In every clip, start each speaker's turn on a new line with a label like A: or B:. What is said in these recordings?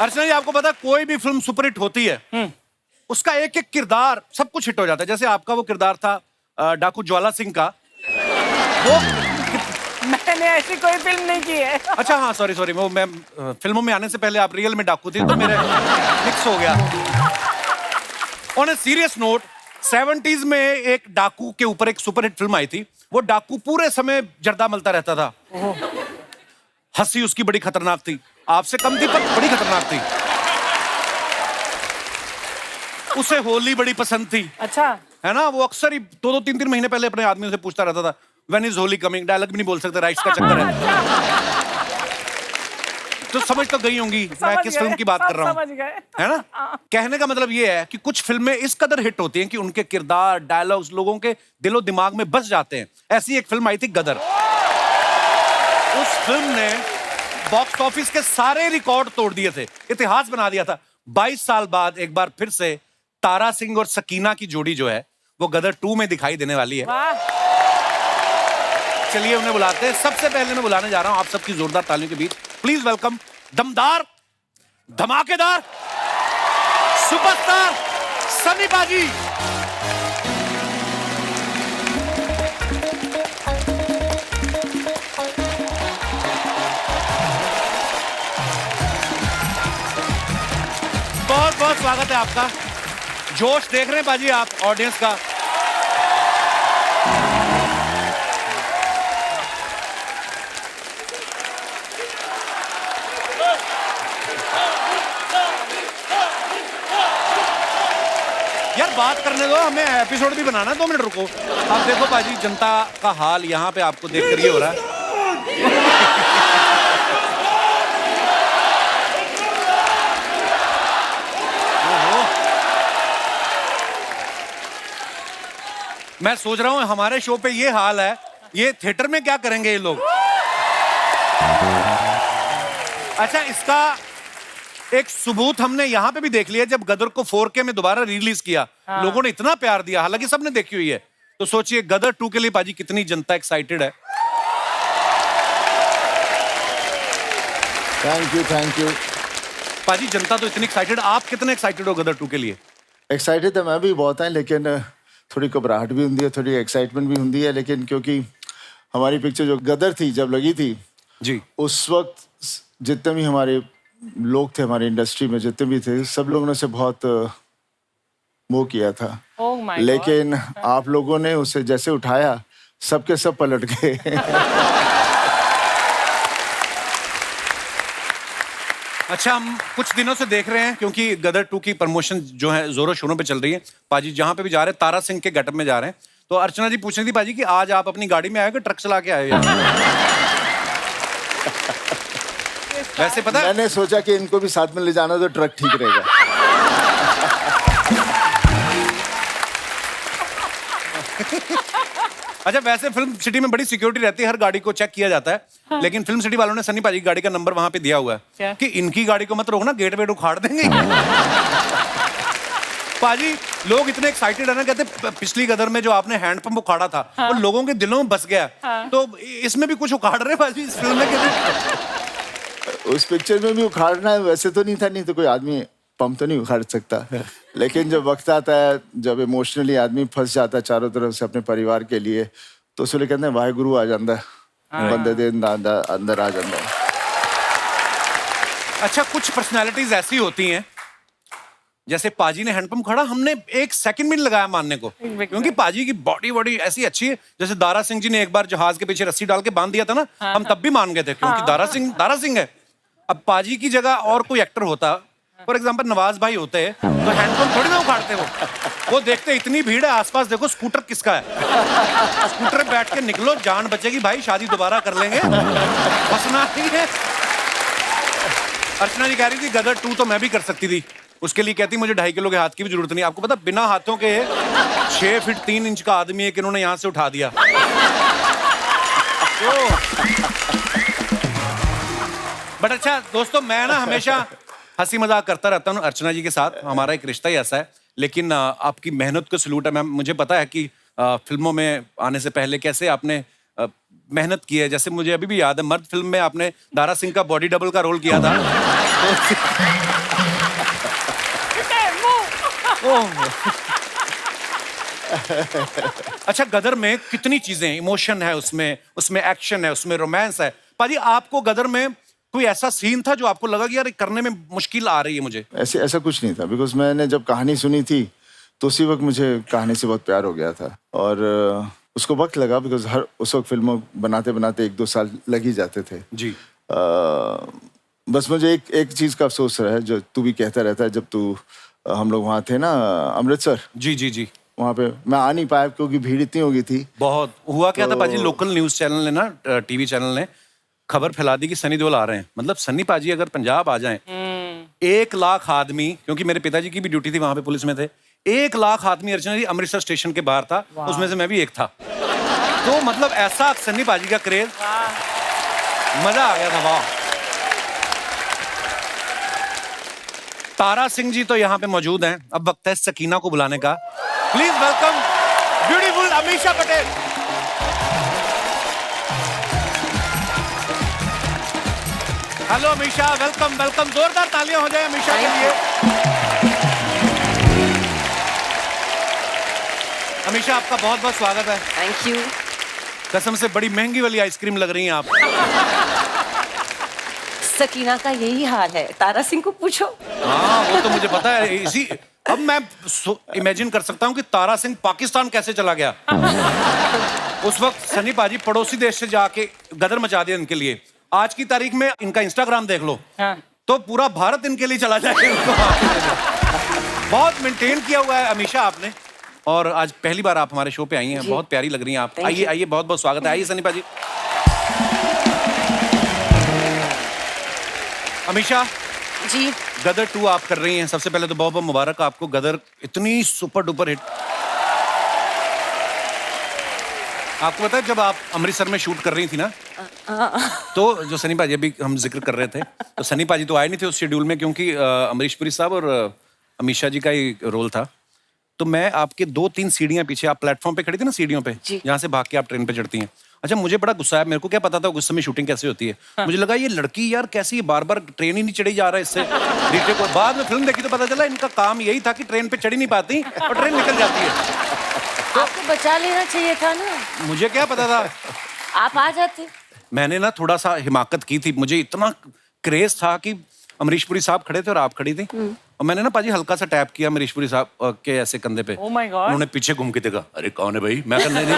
A: अर्चना जी, आपको पता है कोई भी फिल्म सुपरहिट होती है उसका एक एक किरदार सब कुछ हिट हो जाता है। जैसे आपका वो किरदार था डाकू ज्वाला सिंह का, वो
B: मैंने ऐसी कोई फिल्म नहीं की है।
A: अच्छा हाँ सॉरी सॉरी, वो मैं फिल्मों में आने से पहले आप रियल में डाकू थे तो मेरे मिक्स हो गया। On a serious note, 70s में एक डाकू के ऊपर एक सुपरहिट फिल्म आई थी। वो डाकू पूरे समय जर्दा मलता रहता था। हंसी उसकी बड़ी खतरनाक थी, आपसे कम थी पर बड़ी खतरनाक थी। उसे होली बड़ी पसंद थी।
B: अच्छा
A: है ना, वो अक्सर ही 2-3 महीने पहले अपने आदमियों से पूछता रहता था when is Holi coming. Dialogue भी नहीं बोल सकते, राइट्स का चक्कर है। तो समझ तो गई होंगी मैं किस फिल्म की बात कर रहा हूँ, है ना। कहने का मतलब ये है कि कुछ फिल्में इस कदर हिट होती हैं कि उनके किरदार, डायलॉग्स लोगों के दिलो दिमाग में बस जाते हैं। ऐसी एक फिल्म आई थी गदर। उस फिल्म ने बॉक्स ऑफिस के सारे रिकॉर्ड तोड़ दिए थे, इतिहास बना दिया था। 22 साल बाद एक बार फिर से तारा सिंह और सकीना की जोड़ी जो है वो गदर 2 में दिखाई देने वाली है। चलिए उन्हें बुलाते हैं। सबसे पहले मैं बुलाने जा रहा हूं आप सबकी जोरदार तालियों के बीच, प्लीज वेलकम दमदार, धमाकेदार, सुपरस्टार सनी पाजी। बहुत बहुत स्वागत है आपका। जोश देख रहे हैं पाजी आप ऑडियंस का। यार बात करने दो, हमें एपिसोड भी बनाना है। 2 मिनट रुको। अब देखो पाजी, जनता का हाल यहाँ पे आपको देख कर ये हो रहा है। मैं सोच रहा हूँ हमारे शो पे ये हाल है, ये थिएटर में क्या करेंगे ये लोग। अच्छा, इसका एक सबूत हमने यहाँ पे भी देख लिया जब गदर को 4K में दोबारा रिलीज किया। लोगों ने इतना प्यार दिया, हालांकि सबने देखी हुई है। तो सोचिए गदर 2 के लिए पाजी कितनी जनता एक्साइटेड है।
C: थैंक यू
A: पाजी, जनता तो इतनी एक्साइटेड, आप कितने एक्साइटेड हो गदर 2 के लिए?
C: एक्साइटेड तो मैं भी बहुत है, लेकिन थोड़ी घबराहट भी होती है, थोड़ी एक्साइटमेंट भी होती है। लेकिन क्योंकि हमारी पिक्चर जो गदर थी जब लगी थी
A: जी,
C: उस वक्त जितने भी हमारे लोग थे हमारी इंडस्ट्री में, जितने भी थे, सब लोगों ने उसे बहुत मोह किया था। लेकिन आप लोगों ने उसे जैसे उठाया सबके सब पलट गए।
A: अच्छा, हम कुछ दिनों से देख रहे हैं क्योंकि गदर 2 की प्रमोशन जो है जोरों शोरों पे चल रही है। पाजी जहां पे भी जा रहे हैं तारा सिंह के गेटअप में जा रहे हैं। तो अर्चना जी पूछ रही थी पाजी कि आज आप अपनी गाड़ी में आए कि ट्रक चला के आए हो? वैसे पता है,
C: मैंने सोचा कि इनको भी साथ में ले जाना तो ट्रक ठीक रहेगा।
A: अच्छा, वैसे फिल्म सिटी में बड़ी सिक्योरिटी रहती है, हर गाड़ी को चेक किया जाता है। हाँ। लेकिन फिल्म सिटी वालों ने सनी पाजी की गाड़ी का नंबर वहां पे दिया हुआ है कि इनकी गाड़ी को मत रोकना, गेट वेट उखाड़ देंगे। पाजी लोग इतने एक्साइटेड है ना, कहते पिछली गदर में जो आपने हैंडपंप उखाड़ा था वो लोगों के दिलों में बस गया। तो इसमें भी कुछ उखाड़ रहे पाजी इस फिल्म में? कहते
C: उस पिक्चर में भी उखाड़ना है, वैसे तो नहीं था, नहीं तो कोई आदमी पंप तो नहीं उखाड़ सकता। लेकिन जब वक्त आता है, जब इमोशनली आदमी फंस जाता है चारों तरफ से अपने परिवार के लिए, तो उसलिए कहते हैं वाहेगुरु आ जाता है, बंदे दे अंदर आ जाता है।
A: अच्छा, कुछ पर्सनालिटीज ऐसी होती हैं, जैसे पाजी ने हैंडपंप खड़ा, हमने 1 सेकंड भी नहीं लगाया मानने को, क्योंकि पाजी की बॉडी ऐसी अच्छी है। जैसे दारा सिंह जी ने एक बार जहाज के पीछे रस्सी डाल के बांध दिया था ना, हम तब भी मान गए थे क्योंकि दारा सिंह है। अब पाजी की जगह और कोई एक्टर होता, फॉर एग्जांपल नवाज भाई होते, तो हैंडपंप थोड़ी ना उखाड़ते। वो देखते इतनी भीड़ है आसपास, देखो स्कूटर किसका है, स्कूटर पे बैठ के निकलो, जान बचेगी भाई, शादी दोबारा कर लेंगे, फंसना नहीं है। अर्चना जी कह रही थी गदर 2 तो मैं भी कर सकती थी, उसके लिए कहती मुझे 2.5 किलो के हाथ की भी जरूरत नहीं। आपको पता बिना हाथों के 6 फीट 3 इंच का आदमी है कि इन्होंने यहां से उठा दिया। बट अच्छा दोस्तों, मैं ना हमेशा हंसी मजाक करता रहता हूँ अर्चना जी के साथ, हमारा एक रिश्ता ही ऐसा है। लेकिन आपकी मेहनत को सलूट है मैम। मुझे पता है कि फिल्मों में आने से पहले कैसे आपने मेहनत की है। जैसे मुझे अभी भी याद है, मर्द फिल्म में आपने दारा सिंह का बॉडी डबल का रोल किया था। अच्छा, गदर में कितनी चीजें, इमोशन है उसमें, उसमें एक्शन है, उसमें रोमांस है। पाजी, आपको गदर में कोई ऐसा सीन था जो आपको लगा कि यार करने में मुश्किल आ रही है मुझे?
C: ऐसा कुछ नहीं था, बिकॉज मैंने जब कहानी सुनी थी तो उसी वक्त मुझे कहानी से बहुत प्यार हो गया था। और उसको वक्त लगा, बिकॉज उस वक्त फिल्मों बनाते बनाते 1-2 साल लग ही जाते थे
A: जी।
C: बस मुझे एक चीज का अफसोस है, जो तू भी कहता रहता है, जब तू हम लोग वहाँ थे ना अमृतसर,
A: जी जी जी,
C: वहाँ पे मैं आ नहीं पाया क्योंकि भीड़ इतनी हो गई थी।
A: बहुत हुआ क्या था पाजी, लोकल न्यूज चैनल ने ना, टीवी चैनल ने खबर फैला दी कि सनी देओल आ रहे हैं। मतलब सन्नी पाजी अगर पंजाब आ जाएं, 1 लाख आदमी, क्योंकि मेरे पिताजी की भी ड्यूटी थी वहां पे, पुलिस में थे, 1 लाख आदमी अर्चना जी अमृतसर स्टेशन के बाहर था, उसमें से मैं भी एक था। तो मतलब ऐसा सन्नी पाजी का क्रेज, मजा आ गया था। वाह। तारा सिंह जी तो यहाँ पे मौजूद हैं, अब वक्त है सकीना को बुलाने का। Please welcome beautiful Amisha Patel. Hello Amisha, welcome welcome, जोरदार तालियां हो जाए अमीषा के लिए। अमीषा, आपका बहुत बहुत स्वागत है।
D: Thank you.
A: कसम से बड़ी महंगी वाली आइसक्रीम लग रही हैं आप।
D: सकीना का यही हाल है, तारा सिंह को पूछो।
A: हाँ, वो तो मुझे पता है। इसी अब मैं इमेजिन कर सकता हूँ कि तारा सिंह पाकिस्तान कैसे चला गया। उस वक्त सनी पाजी पड़ोसी देश से जाके गदर मचा दिया इनके लिए। आज की तारीख में इनका इंस्टाग्राम देख लो,
B: हाँ।
A: तो पूरा भारत इनके लिए चला जाएगा। बहुत मेंटेन किया हुआ है अमीषा आपने, और आज पहली बार आप हमारे शो पे आई हैं, बहुत प्यारी लग रही हैं आप। आइए आइए, बहुत बहुत स्वागत है। आइए सनी पाजी। अमीषा
D: जी,
A: गदर 2 आप कर रही हैं। सबसे पहले तो बहुत बहुत मुबारक आपको, गदर इतनी सुपर डुपर हिट। आपको पता है जब आप अमृतसर में शूट कर रही थी ना, तो जो सनी पाजी अभी हम जिक्र कर रहे थे, तो सनी पाजी तो आए नहीं थे उस शेड्यूल में, क्योंकि अमरीश पुरी साहब और अमीषा जी का ही रोल था। तो मैं आपके 2-3 सीढ़ियां पीछे, आप प्लेटफॉर्म पे खड़ी थी ना सीढ़ियों पे, जहाँ से भाग के आप ट्रेन पे चढ़ती हैं। अच्छा, मुझे बड़ा गुस्सा है, मेरे को क्या पता था गुस्से में शूटिंग कैसे होती है। हाँ। मुझे लगा ये लड़की यार कैसी बार बार ट्रेन ही नहीं चढ़ी जा रहा है इससे। रीटे को बाद में फिल्म देखी तो पता चला इनका काम यही था कि ट्रेन पे चढ़ी नहीं पाती और ट्रेन निकल जाती है।
D: तो आपको बचा लेना चाहिए था ना।
A: मुझे क्या पता था,
D: आप आ जाते।
A: मैंने ना थोड़ा सा हिमाकत की थी, मुझे इतना क्रेज था कि अमरीश पुरी साहब खड़े थे और आप खड़ी थी, और मैंने ना पाजी हल्का सा टैप किया अमरीश पुरी साहब के ऐसे कंधे पे।
B: Oh my God।
A: उन्होंने पीछे घूम के देखा, अरे कौन है भाई? मैं कहने नहीं।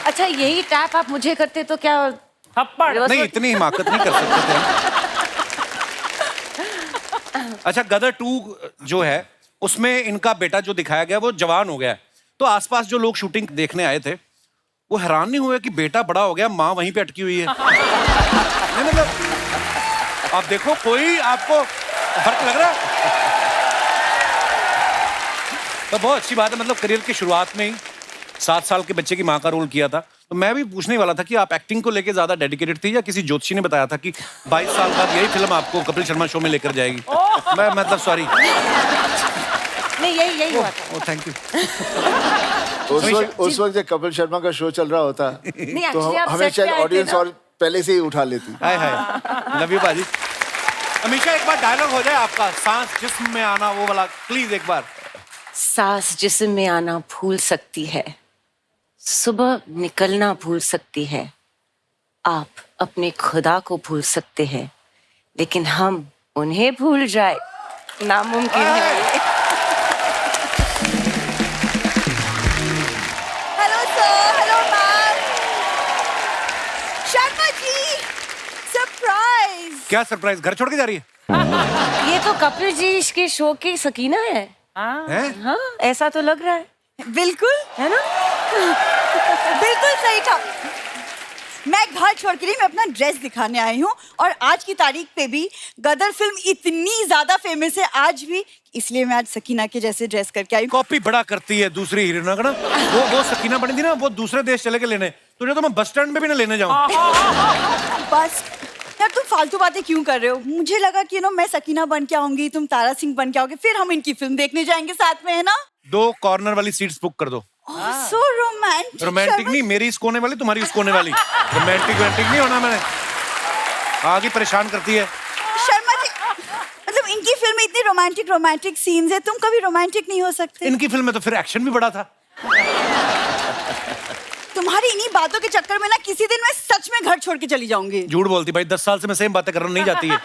D: अच्छा, यही टैप आप मुझे करते तो क्या
B: थप्पड़?
A: नहीं, इतनी हिमाकत नहीं कर सकते थे। अच्छा, गदर 2 जो है उसमें इनका बेटा जो दिखाया गया वो जवान हो गया है। तो आसपास जो लोग शूटिंग देखने आए थे वो हैरान नहीं हुए कि बेटा बड़ा हो गया, माँ वहीं पे अटकी हुई है? नहीं, मतलब आप देखो, कोई आपको फर्क लग रहा है? तो बहुत अच्छी बात है, मतलब करियर की शुरुआत में ही 7 साल के बच्चे की माँ का रोल किया था। तो मैं भी पूछने वाला था कि आप एक्टिंग को लेके ज्यादा डेडिकेटेड थी, या किसी ज्योतिषी ने बताया था कि 22 साल बाद यही फिल्म आपको कपिल शर्मा शो में लेकर जाएगी? मैं मतलब सॉरी,
D: नहीं, यही हुआ था।
A: ओ थैंक यू।
C: उस वक्त जब कपिल शर्मा का शो चल रहा होता
D: नहीं,
C: तो
D: actually आप
C: हमें
D: set पे
C: शायद
D: आए थे
C: ऑडियंस
D: ना।
C: और पहले से ही उठा लेती।
A: हाय हाय, लव यू बाजी। अमीषा, एक बार डायलॉग हो जाए आपका, सांस जिस्म में आना, वो वाला प्लीज एक बार।
D: सांस जिस्म में आना भूल सकती है, सुबह निकलना भूल सकती है, आप अपने खुदा को भूल सकते हैं, लेकिन हम उन्हें भूल जाए नामुमकिन है।
E: Hello sir, hello ma'am. Sharma ji, surprise.
A: क्या सरप्राइज, घर छोड़ के जा रही है?
D: ये तो कपिल जी के शो की सकीना है।
A: हैं?
D: हाँ, ऐसा तो लग रहा है,
E: बिल्कुल,
D: है ना?
E: बिल्कुल सही था। मैं घर छोड़ के नहीं, मैं अपना ड्रेस दिखाने आई हूँ, और आज की तारीख पे भी गदर फिल्म इतनी ज्यादा फेमस है आज भी, इसलिए मैं आज सकीना के जैसे ड्रेस करके आई हूँ।
A: कॉपी बड़ा करती है दूसरी हीरोइनों का ना। वो सकीना बनी थी ना, वो दूसरे देश चले के लेने, तुझे तो मैं बस स्टैंड में भी ना लेने जाऊँ।
E: बस यार, तुम फालतू बातें क्यों कर रहे हो? मुझे लगा कि मैं सकीना बन के आऊंगी, तुम तारा सिंह बन के आओगे, फिर हम इनकी फिल्म देखने जाएंगे साथ में, है ना?
A: 2 कॉर्नर वाली सीट्स बुक कर दो।
E: So romantic.
A: रोमांटिक नहीं, मेरी इस कोने वाली, तुम्हारी उस कोने वाली। रोमांटिक नहीं होना मैंने, आगे परेशान करती है।
E: शर्मा जी, मतलब इनकी फिल्म में इतनी रोमांटिक सीन्स है, तुम कभी रोमांटिक नहीं हो सकते?
A: इनकी फिल्म में तो फिर एक्शन भी बड़ा था।
E: तुम्हारी इन्हीं बातों के चक्कर में ना किसी दिन मैं सच में घर छोड़ के चली जाऊंगी।
A: झूठ बोलती भाई, 10 साल से मैं सेम बातें कर रहा हूँ, नहीं जाती है।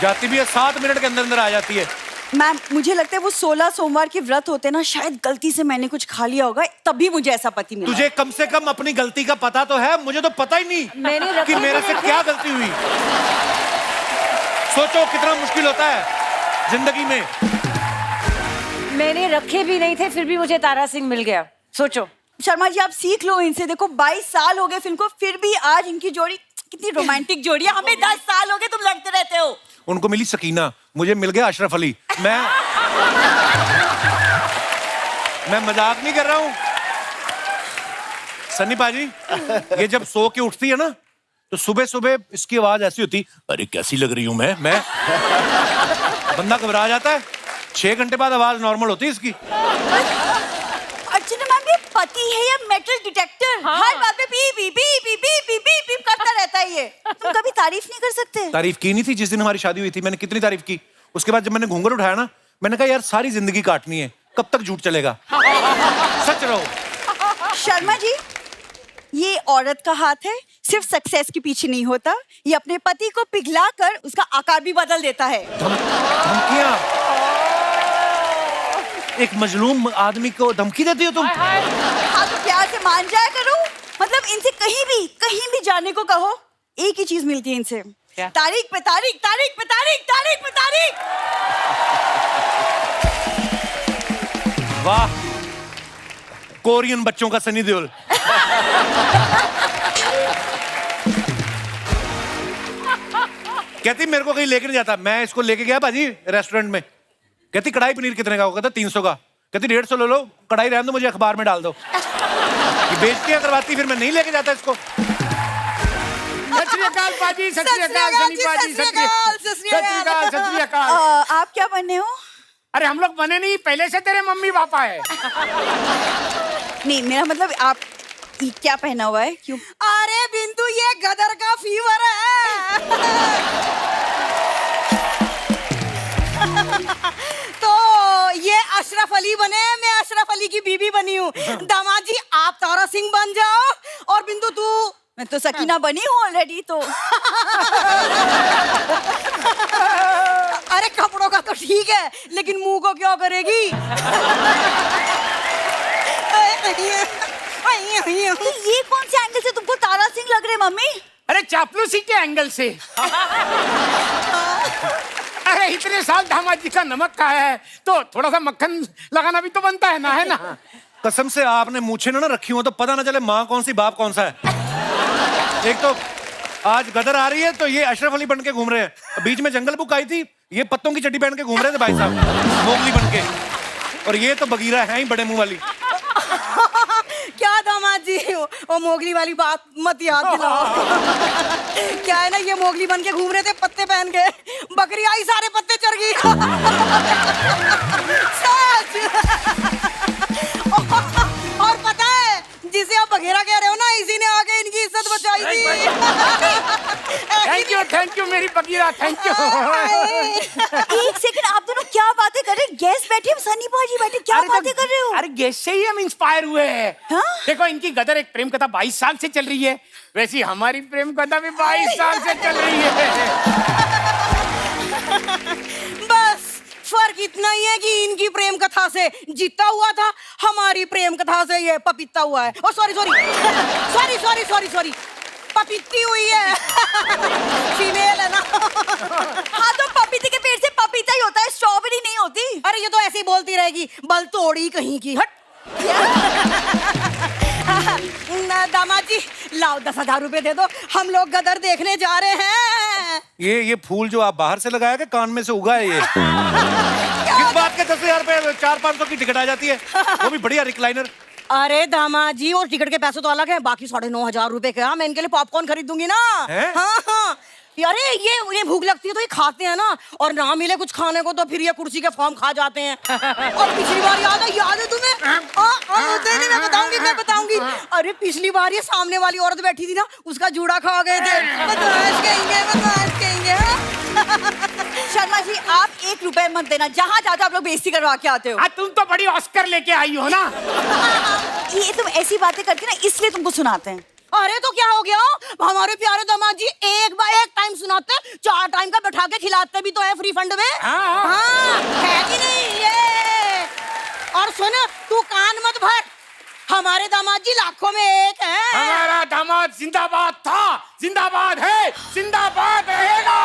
A: जाती भी है, 7 मिनट के अंदर अंदर आ जाती है।
E: मैम, मुझे लगता है वो 16 सोमवार के व्रत होते ना, शायद गलती से मैंने कुछ खा लिया होगा, तभी मुझे ऐसा पति मिला।
A: तुझे कम से कम अपनी गलती का पता तो है, मुझे तो पता ही नहीं
D: मैंने
A: कि मेरे से क्या गलती हुई। सोचो कितना मुश्किल होता है जिंदगी में।
D: मैंने रखे भी नहीं थे, फिर भी मुझे तारा सिंह मिल गया, सोचो।
E: शर्मा जी, आप सीख लो इनसे। देखो 22 साल हो गए फिल्म को, फिर भी आज इनकी जोड़ी कितनी रोमांटिक जोड़ी है। हमें 10 साल हो गए, तुम लड़ते रहते हो।
A: उनको मिली सकीना, मुझे मिल गया अशरफ अली। मैं मजाक नहीं कर रहा हूं। सन्नी पाजी, ये जब सो के उठती है ना, तो सुबह सुबह इसकी आवाज ऐसी होती, अरे कैसी लग रही हूं मैं। बंदा घबरा जाता है। 6 घंटे बाद आवाज नॉर्मल होती है इसकी।
E: अर्चना मैम, ये पति है या मेटल डिटेक्टर? हर बात पे P P P P P P P P करता रहता है ये। तुम कभी तारीफ नहीं कर सकते?
A: तारीफ की नहीं थी जिस दिन हमारी शादी हुई थी, मैंने कितनी तारीफ की। उसके बाद जब मैंने घूंघट उठाया ना, मैंने कहा यार सारी जिंदगी काटनी है, कब तक झूठ चलेगा। सच रहो।
E: शर्मा जी, ये औरत का हाथ है, सिर्फ सक्सेस के पीछे नहीं होता, ये अपने पति को पिघलाकर उसका आकार भी बदल देता है।
A: धमकियां, एक मजलूम आदमी को धमकी देती हो तुम?
E: हाँ, तो प्यार से मान जाया करो। मतलब इनसे कहीं भी जाने को कहो, एक ही चीज मिलती है इनसे, तारीख पे तारीख, तारीख पे तारीख, तारीख पे तारीख।
A: वाह, कोरियन बच्चों का सनी देओल। कहती मेरे को कहीं लेके नहीं जाता। मैं इसको लेके गया भाजी रेस्टोरेंट में, कहती कढ़ाई पनीर कितने का? कहता 300 का। कहती 150 ले लो, कढ़ाई रहने दो, मुझे अखबार में डाल दो। ये बेइज्जतियां करवाती, फिर मैं नहीं लेके जाता इसको।
F: सत श्री अकाल पाजी, सत श्री अकाल सनी पाजी, सत श्री अकाल।
E: आप क्या बने हो?
F: अरे हम लोग बने नहीं, पहले से तेरे मम्मी पापा है।
E: नहीं, मेरा मतलब आप ये क्या पहना हुआ है? क्यों? अरे बिंदु, ये गदर का फीवर है। तो ये अशरफ अली बने, मैं अशरफ अली की बीबी बनी हूँ। दामाद जी आप तारा सिंह बन जाओ, और बिंदु तू। मैं तो सकीना बनी हूँ ऑलरेडी तो। अरे कपड़ों का तो ठीक है, लेकिन मुंह को क्या करेगी? तो ये कौन से एंगल से तुमको तारा सिंह लग रहे मम्मी?
F: अरे चापलूसी के एंगल से। अरे इतने साल दामाद जी का नमक खाया है, तो थोड़ा सा मक्खन लगाना भी तो बनता है ना, है ना?
A: कसम से आपने मूछें ना रखी हो तो पता ना चले माँ कौन सी बाप कौन सा है। एक तो आज गदर आ रही है तो ये अशरफ अली बन के घूम रहे हैं। बीच में जंगल बुक आई थी, ये पत्तों की चड्डी पहन के घूम रहे थे भाई साहब, मोगली बन के। और ये तो बगीरा है ही बड़े मुंह वाली।
E: क्या दामाद जी, वो मोगली वाली बात मत याद दिलाओ। क्या है ना, ये मोगली बन के घूम रहे थे पत्ते पहन के, बकरी आई सारे पत्ते चढ़ गई। और पता है, जिसे आप बघेरा कह रहे हो ना, इसी ने आके इनकी इज्जत बचाई थी।
F: थैंक यू मेरी बगीरा, थैंक यू।
E: एक सेकंड, आप दोनों क्या बातें कर रहे हैं? गेस्ट बैठे, सनी भाजी बैठे, क्या बातें कर रहे हो?
F: अरे गेस्ट से ही हम इंस्पायर हुए हैं।
E: हाँ?
F: देखो इनकी गदर एक प्रेम कथा 22 साल से चल रही है, वैसी हमारी प्रेम कथा भी 22 साल से चल रही है।
E: बस फर्क इतना ही है कि इनकी प्रेम कथा से जीता हुआ था, हमारी प्रेम कथा से ये पपीता हुआ है। ओ सॉरी पपीती हुई है। फीमेल है ना। हाँ, तो पपीते के पेड़ से पपीता ही होता है, स्ट्रॉबेरी नहीं होती। अरे ये तो ऐसे ही बोलती रहेगी, बल तोड़ी कहीं की। हट। दामाद जी लाओ 10,000 रुपए दे दो, हम लोग गदर देखने जा रहे हैं।
A: ये फूल जो आप बाहर से लगाया, कान में से उगा है ये? किस बात के 10,000 रुपए? 400-500 की टिकट आ जाती है, वो भी बढ़िया रिक्लाइनर।
E: अरे दामाद जी, और टिकट के पैसे तो अलग है, बाकी 9,500 रुपए का मैं इनके लिए पॉपकॉर्न खरीदूंगी ना।
A: है?
E: हाँ।
G: अरे ये भूख लगती है तो ये खाते हैं ना, और ना मिले कुछ खाने को तो फिर ये कुर्सी के फॉर्म खा जाते हैं। और पिछली बार याद है तुम्हें? मैं बताऊंगी। अरे पिछली बार ये सामने वाली औरत बैठी थी ना, उसका जूड़ा खा गए थे। बदमाश कहेंगे।
E: शर्मा जी, आप 1 रुपए मत देना, जहाँ जाते हो आप लोग बेइज्जती करवा के आते हो।
F: तुम तो बड़ी ऑस्कर लेके आई हो ना।
E: ये तुम ऐसी बातें करके ना, इसलिए तुमको सुनाते हैं।
G: अरे तो क्या हो गया, हमारे प्यारे दामाद जी एक टाइम सुनाते, 4 टाइम का बैठा के खिलाते भी तो है फ्री फंड में। हाँ, है कि नहीं ये? और सुन, तू कान मत भर, हमारे दामाद जी लाखों में एक है।
F: हमारा दामाद जिंदाबाद था, जिंदाबाद है, जिंदाबाद रहेगा।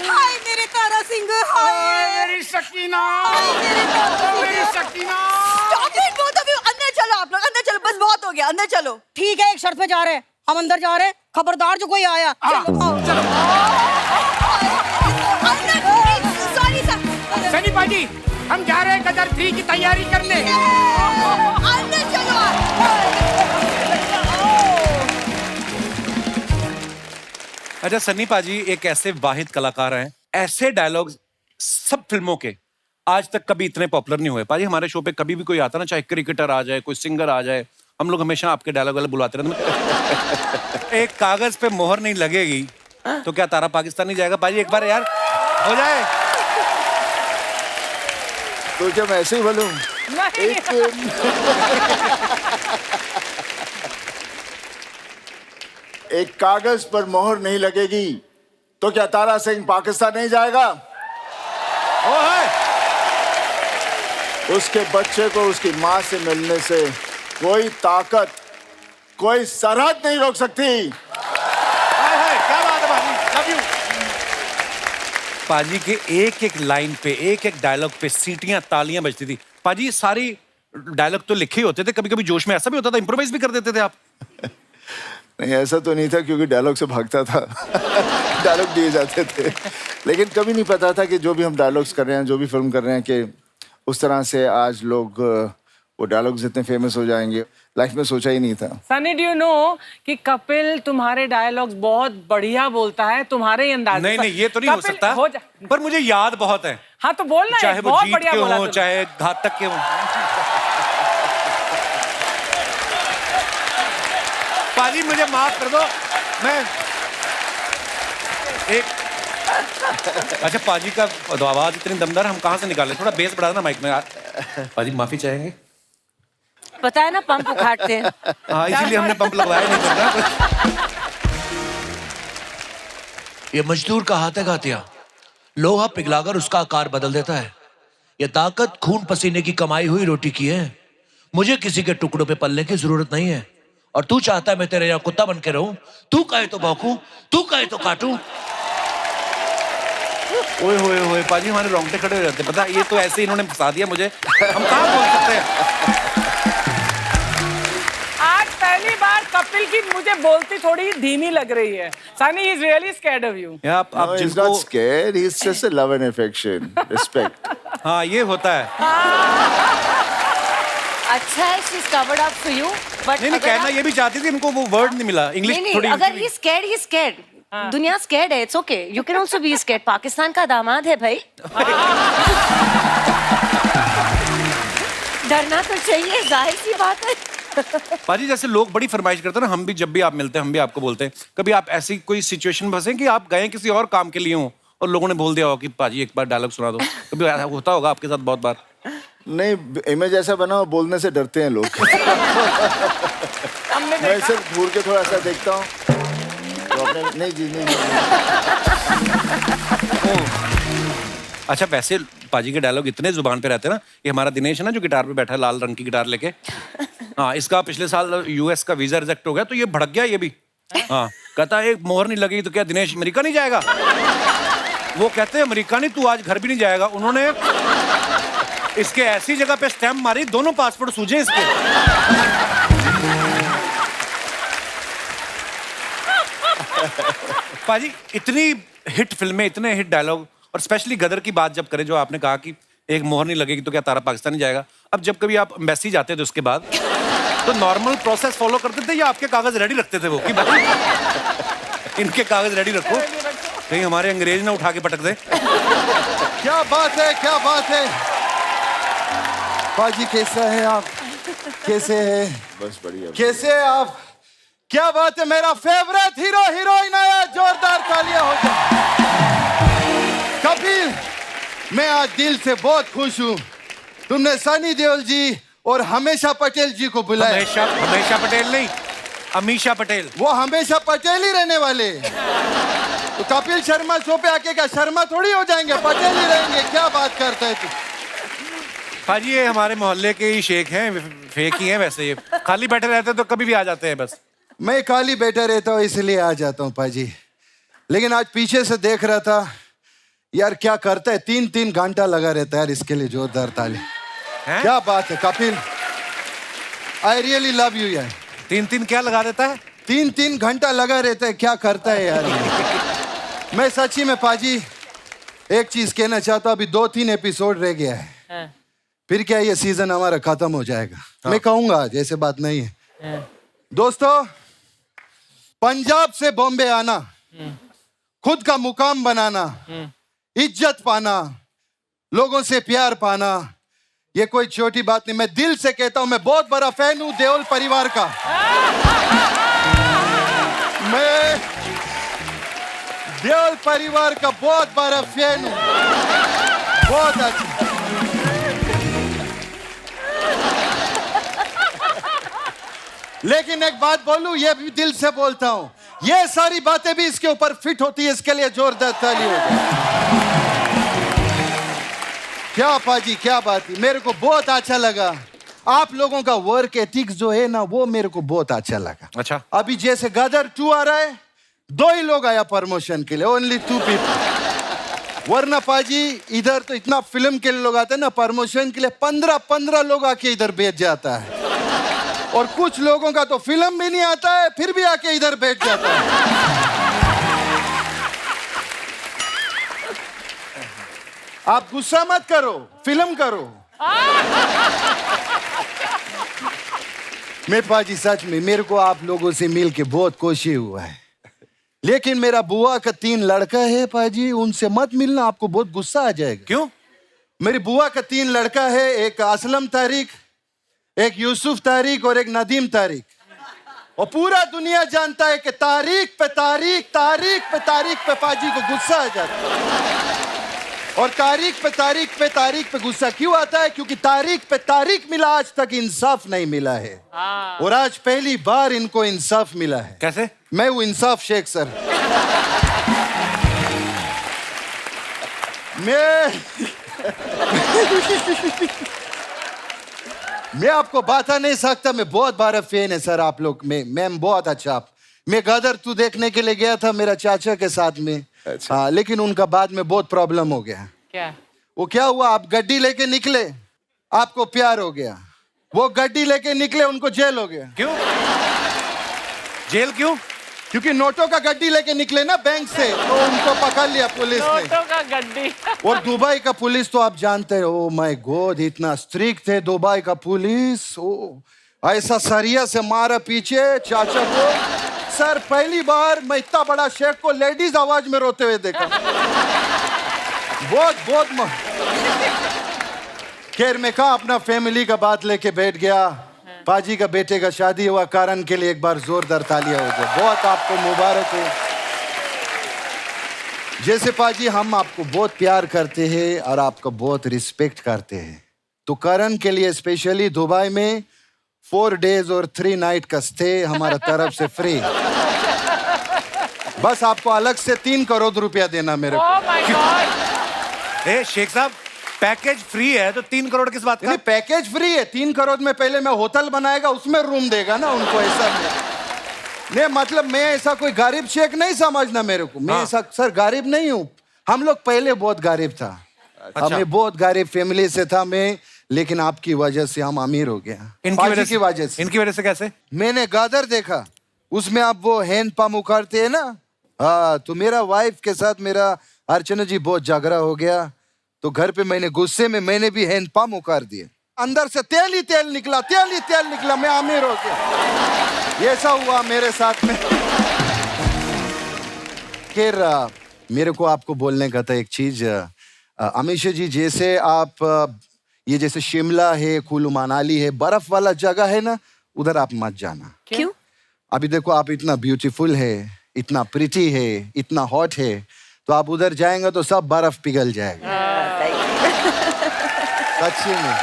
G: हाय मेरे तारा सिंह, हाय
F: मेरी शकीना,
G: मेरी
F: शकीना।
E: अंदर चलो, आप लोग अंदर चलो, बस बहुत हो गया, अंदर चलो।
G: ठीक है, एक शर्त पे जा रहे हैं, हम अंदर जा रहे हैं, खबरदार जो कोई आया।
E: Sorry sir.
F: सनी पाजी, हम जा रहे हैं गदर 3 की तैयारी करने।
E: अंदर चलो।
A: अच्छा, सन्नी पाजी एक ऐसे वाहिद कलाकार हैं, ऐसे डायलॉग सब फिल्मों के आज तक कभी इतने पॉपुलर नहीं हुए। पाजी हमारे शो पे कभी भी कोई आता ना, चाहे क्रिकेटर आ जाए, कोई सिंगर आ जाए, हम लोग हमेशा आपके डायलॉग वाले बुलाते रहते। एक कागज पे मोहर नहीं लगेगी तो क्या तारा पाकिस्तान नहीं जाएगा? पाजी एक बार यार हो जाए
C: तो क्या मैं ऐसे ही बोलूं? एक कागज पर मोहर नहीं लगेगी तो क्या तारा सिंह पाकिस्तान नहीं जाएगा?
A: ओ है।
C: उसके बच्चे को उसकी माँ से मिलने से कोई ताकत, कोई सरहद नहीं रोक सकती।
A: क्या बात है पाजी, लव यू। पाजी के एक एक लाइन पे, एक एक डायलॉग पे सीटियां, तालियां बजती थी। पाजी सारी डायलॉग तो लिखे ही होते थे, कभी कभी जोश में ऐसा भी होता था, इंप्रोवाइज भी कर देते थे आप?
C: नहीं, ऐसा तो नहीं था क्योंकि डायलॉग से भागता था। डायलॉग दिए जाते थे, लेकिन कभी नहीं पता था कि जो भी हम डायलॉग्स कर रहे हैं, जो भी फिल्म कर रहे हैं, कि उस तरह से आज लोग वो डायलॉग्स इतने फेमस हो जाएंगे, लाइफ में सोचा ही नहीं था।
B: सनी, डू यू नो कि कपिल तुम्हारे डायलॉग्स बहुत बढ़िया बोलता है, तुम्हारे ही अंदाज।
A: नहीं नहीं, ये तो नहीं हो सकता, पर मुझे याद बहुत है।
B: हाँ तो बोलना है,
A: चाहे वो
B: बहुत
A: जीत
B: बढ़िया
A: के
B: बोला
A: हो,
B: तुमने।
A: चाहे घातक के हो। पाजी मुझे माफ कर दो, मैं एक अच्छा, पाजी का आवाज इतनी दमदार, हम कहाँ से निकाले? थोड़ा बेस बढ़ा ना माइक में यार। पाजी माफी चाहेंगे?
D: पता है ना, पंप उखाड़ते हैं।
A: हाँ, इसीलिए हमने पंप लगवाया नहीं करना।
H: ये मजदूर का हाथ है घातिया, लोहा पिघलाकर उसका आकार बदल देता है। ये ताकत खून पसीने की कमाई हुई रोटी की है। मुझे किसी के टुकड़ों पे पलने की जरूरत नहीं है। और तू चाहता है मैं तेरे यहाँ कुत्ता बन के रहूं? तू कहे तो भौंकूं, तू कहे तो काटूं।
A: ओए होए होए, पाजी हमारे रोंगटे खड़े हो जाते। पता है, ये तो ऐसे इन्होंने फंसा दिया मुझे, हम कहाँ बोल सकते हैं।
B: आज पहली बार कपिल की मुझे बोलती थोड़ी धीमी लग रही है। Sunny is really scared of you.
A: आप
C: No, he's
A: जिनको
C: not scared. He's just a love and affection, respect.
A: हाँ, ये होता है।
D: अच्छा है, she's covered up for you, but
A: नहीं नहीं, कहना ये भी चाहती थी, इनको वो वर्ड नहीं मिला, इंग्लिश
D: नहीं
A: थोड़ी।
D: अगर he scared, दुनिया scared है, it's okay, you can also be scared। Pakistan का दामाद है भाई। डरना तो चाहिए, जाहिर सी बात है।
A: पाजी जैसे लोग बड़ी फरमाइश करते हैं ना, हम भी जब भी आप मिलते हैं हम भी आपको बोलते हैं, कभी आप ऐसी कोई सिचुएशन फंसे कि आप गए किसी और काम के लिए हो और लोगों ने बोल दिया हो कि पाजी एक बार डायलॉग सुना दो, कभी ऐसा होता होगा आपके साथ? बहुत बार।
C: नहीं, इमेज ऐसा बना, बोलने से डरते हैं लोग। मैं सिर्फ घूर के थोड़ा सा देखता हूँ तो अपने, नहीं जी नहीं।
A: अच्छा, वैसे पाजी के डायलॉग इतने जुबान पे रहते हैं ना। ये हमारा दिनेश है ना, जो गिटार पे बैठा है, लाल रंग की गिटार लेके। हाँ, इसका पिछले साल यूएस का वीजा रिजेक्ट हो गया तो ये भड़क गया ये भी। हाँ, कहता है एक मोहर नहीं लगेगी तो क्या दिनेश अमेरिका नहीं जाएगा? वो कहते हैं अमेरिका नहीं, तू आज घर भी नहीं जाएगा। उन्होंने इसके ऐसी जगह पे स्टैम्प मारी, दोनों पासपोर्ट सूझे इसके। पाजी इतनी हिट फिल्में, इतने हिट डायलॉग, और स्पेशली गदर की बात जब करें, जो आपने कहा कि एक मोहर नहीं लगेगी तो क्या तारा पाकिस्तान नहीं जाएगा। अब जब कभी आप एम्बेसी जाते थे उसके बाद तो नॉर्मल प्रोसेस फॉलो करते थे या आपके कागज रेडी रखते थे वो कि भाई इनके कागज रेडी रखो, कहीं हमारे अंग्रेज ना उठा के पटक दे।
I: क्या बात है, क्या बात है। पाजी कैसा है आप, कैसे है?
C: बस बढ़िया।
I: कैसे है आप? क्या बात है, मेरा फेवरेट हीरो हीरोइन आया, जोरदार तालियां हो जाए। कपिल, मैं आज दिल से बहुत खुश हूँ। तुमने सनी देओल जी और हमेशा पटेल जी को बुलाया।
A: हमेशा पटेल नहीं, अमीषा पटेल।
I: वो हमेशा पटेल ही रहने वाले। तो कपिल शर्मा शो पे आके क्या शर्मा थोड़ी हो जाएंगे, पटेल ही रहेंगे। क्या बात करता है तू?
A: पाजी ये हमारे मोहल्ले के ही शेख हैं, फेक ही हैं वैसे, ये खाली बैठे रहते तो कभी भी आ जाते हैं बस।
I: मैं खाली बैठा रहता हूँ इसलिए आ जाता हूँ पाजी। लेकिन आज पीछे से देख रहा था यार, क्या करता है, 3-3 घंटा लगा रहता है यार इसके लिए। जोरदार ताली। क्या बात है Kapil, I really love you यार।
A: 3-3 क्या लगा देता है?
I: 3-3 घंटा लगा रहता है, क्या करता है यार। मैं सच्ची में पाजी एक चीज कहना चाहता हूँ, अभी 2-3 एपिसोड रह गया है, फिर क्या ये सीजन हमारा खत्म हो जाएगा। मैं कहूंगा आज, ऐसे बात नहीं है। दोस्तों, पंजाब से बॉम्बे आना, खुद का मुकाम बनाना, इज्जत पाना, लोगों से प्यार पाना, ये कोई छोटी बात नहीं। मैं दिल से कहता हूं, मैं बहुत बड़ा फैन हूं देओल परिवार का। मैं देओल परिवार का बहुत बड़ा फैन हूं, बहुत अच्छा। लेकिन एक बात बोलूं, ये भी दिल से बोलता हूं, ये सारी बातें भी इसके ऊपर फिट होती है। इसके लिए जोरदार ताली हो जाए। क्या पाजी, क्या बात है। मेरे को बहुत अच्छा लगा आप लोगों का वर्क एथिक्स जो है ना, वो मेरे को बहुत अच्छा लगा।
A: अच्छा,
I: अभी जैसे गदर 2 आ रहा है, 2 ही लोग आया प्रमोशन के लिए, ओनली 2 पीपल। वरना पाजी इधर तो इतना फिल्म के लिए लोग आते हैं ना, प्रमोशन के लिए 15-15 लोग आके इधर बैठ जाता है। और कुछ लोगों का तो फिल्म भी नहीं आता है, फिर भी आके इधर बैठ जाता है। आप गुस्सा मत करो, फिल्म करो। मैं पाजी सच में, मेरे को आप लोगों से मिल के बहुत खुशी हुआ है। लेकिन मेरा बुआ का 3 लड़का है पाजी, उनसे मत मिलना, आपको बहुत गुस्सा आ जाएगा।
A: क्यों?
I: मेरी बुआ का 3 लड़का है, एक असलम तारिक, एक यूसुफ तारिक और एक नदीम तारिक। और पूरा दुनिया जानता है कि तारीख पे तारीख, तारीख पे तारीख पे पाजी को गुस्सा आ जाता है। और तारीख पे तारीख पे तारीख पे गुस्सा क्यों आता है? क्योंकि तारीख पे तारीख मिला, आज तक इंसाफ नहीं मिला है। और आज पहली बार इनको इंसाफ मिला है।
A: कैसे?
I: मैं हूं इंसाफ शेख सर। मैं आपको बता नहीं सकता, मैं बहुत बड़ा फैन है सर आप लोग। मैं बहुत अच्छा। मैं गदर 2 देखने के लिए गया था मेरा चाचा के साथ में।
C: अच्छा।
I: हाँ, लेकिन उनका बाद में बहुत प्रॉब्लम हो गया।
B: क्या?
I: वो क्या हुआ, आप गड्डी लेके निकले, आपको प्यार हो गया। वो गड्डी लेके निकले, उनको जेल हो गया।
A: क्यों? जेल क्यों?
I: क्योंकि नोटों का गड्डी लेके निकले ना बैंक से, तो उनको पकड़ लिया पुलिस ने।
B: नोटों का गड्डी।
I: और दुबई का पुलिस तो आप जानते हो, ओ माय गॉड, इतना स्ट्रिक्ट है दुबई का पुलिस। ओ ऐसा सरिया से मारा पीछे चाचा को। सर पहली बार मैं इतना बड़ा शेख को लेडीज आवाज में रोते हुए देखा। बहुत खैर मैं कहा अपना फैमिली का बात लेके बैठ गया। पाजी का बेटे का शादी हुआ, कारण के लिए एक बार जोरदार तालियां हो जाए। बहुत आपको मुबारक हो। जैसे पाजी हम आपको बहुत प्यार करते हैं और आपका बहुत रिस्पेक्ट करते हैं, तो करण के लिए स्पेशली दुबई में 4 डेज और 3 नाइट का स्टे हमारा तरफ से फ्री। बस आपको अलग से 3 करोड़ रुपया देना मेरे को।
B: Oh my God!
A: ए शेख साहब, पैकेज फ्री है तो 3 करोड़ किस बात का?
I: नहीं, पैकेज फ्री है। 3 करोड़ में पहले मैं होटल बनाएगा, उसमें रूम देगा ना उनको। ऐसा नहीं, मतलब मैं ऐसा कोई गरीब शेख नहीं समझना मेरे को। मैं ऐसा सर गरीब नहीं हूँ। हम लोग पहले बहुत गरीब था।
A: अच्छा।
I: हमें बहुत गरीब फैमिली से था मैं, लेकिन आपकी वजह से हम अमीर हो गया।
A: इनकी वजह
I: से।
A: इनकी वजह से कैसे?
I: मैंने गादर देखा, उसमें आप वो हैंड पंप उखाड़ते हैं ना। हाँ, तो मेरा वाइफ के साथ मेरा अर्चना जी बहुत झगड़ा हो गया, तो घर पे मैंने गुस्से में मैंने भी हैंड पंप उखाड़ दिए। अंदर से तेल ही तेल निकला, मैं अमीर हो गया। ये ऐसा हुआ मेरे साथ में। खैर मेरे को आपको बोलने का था एक चीज, अमीशा जी, जैसे आप ये जैसे शिमला है, कुल्लू मनाली है, बर्फ वाला जगह है ना, उधर आप मत जाना।
G: क्यों?
I: अभी देखो आप इतना ब्यूटीफुल है, इतना प्रिटी है, इतना हॉट है, तो आप उधर जाएंगे तो सब बर्फ पिघल जाएगा। सच्ची में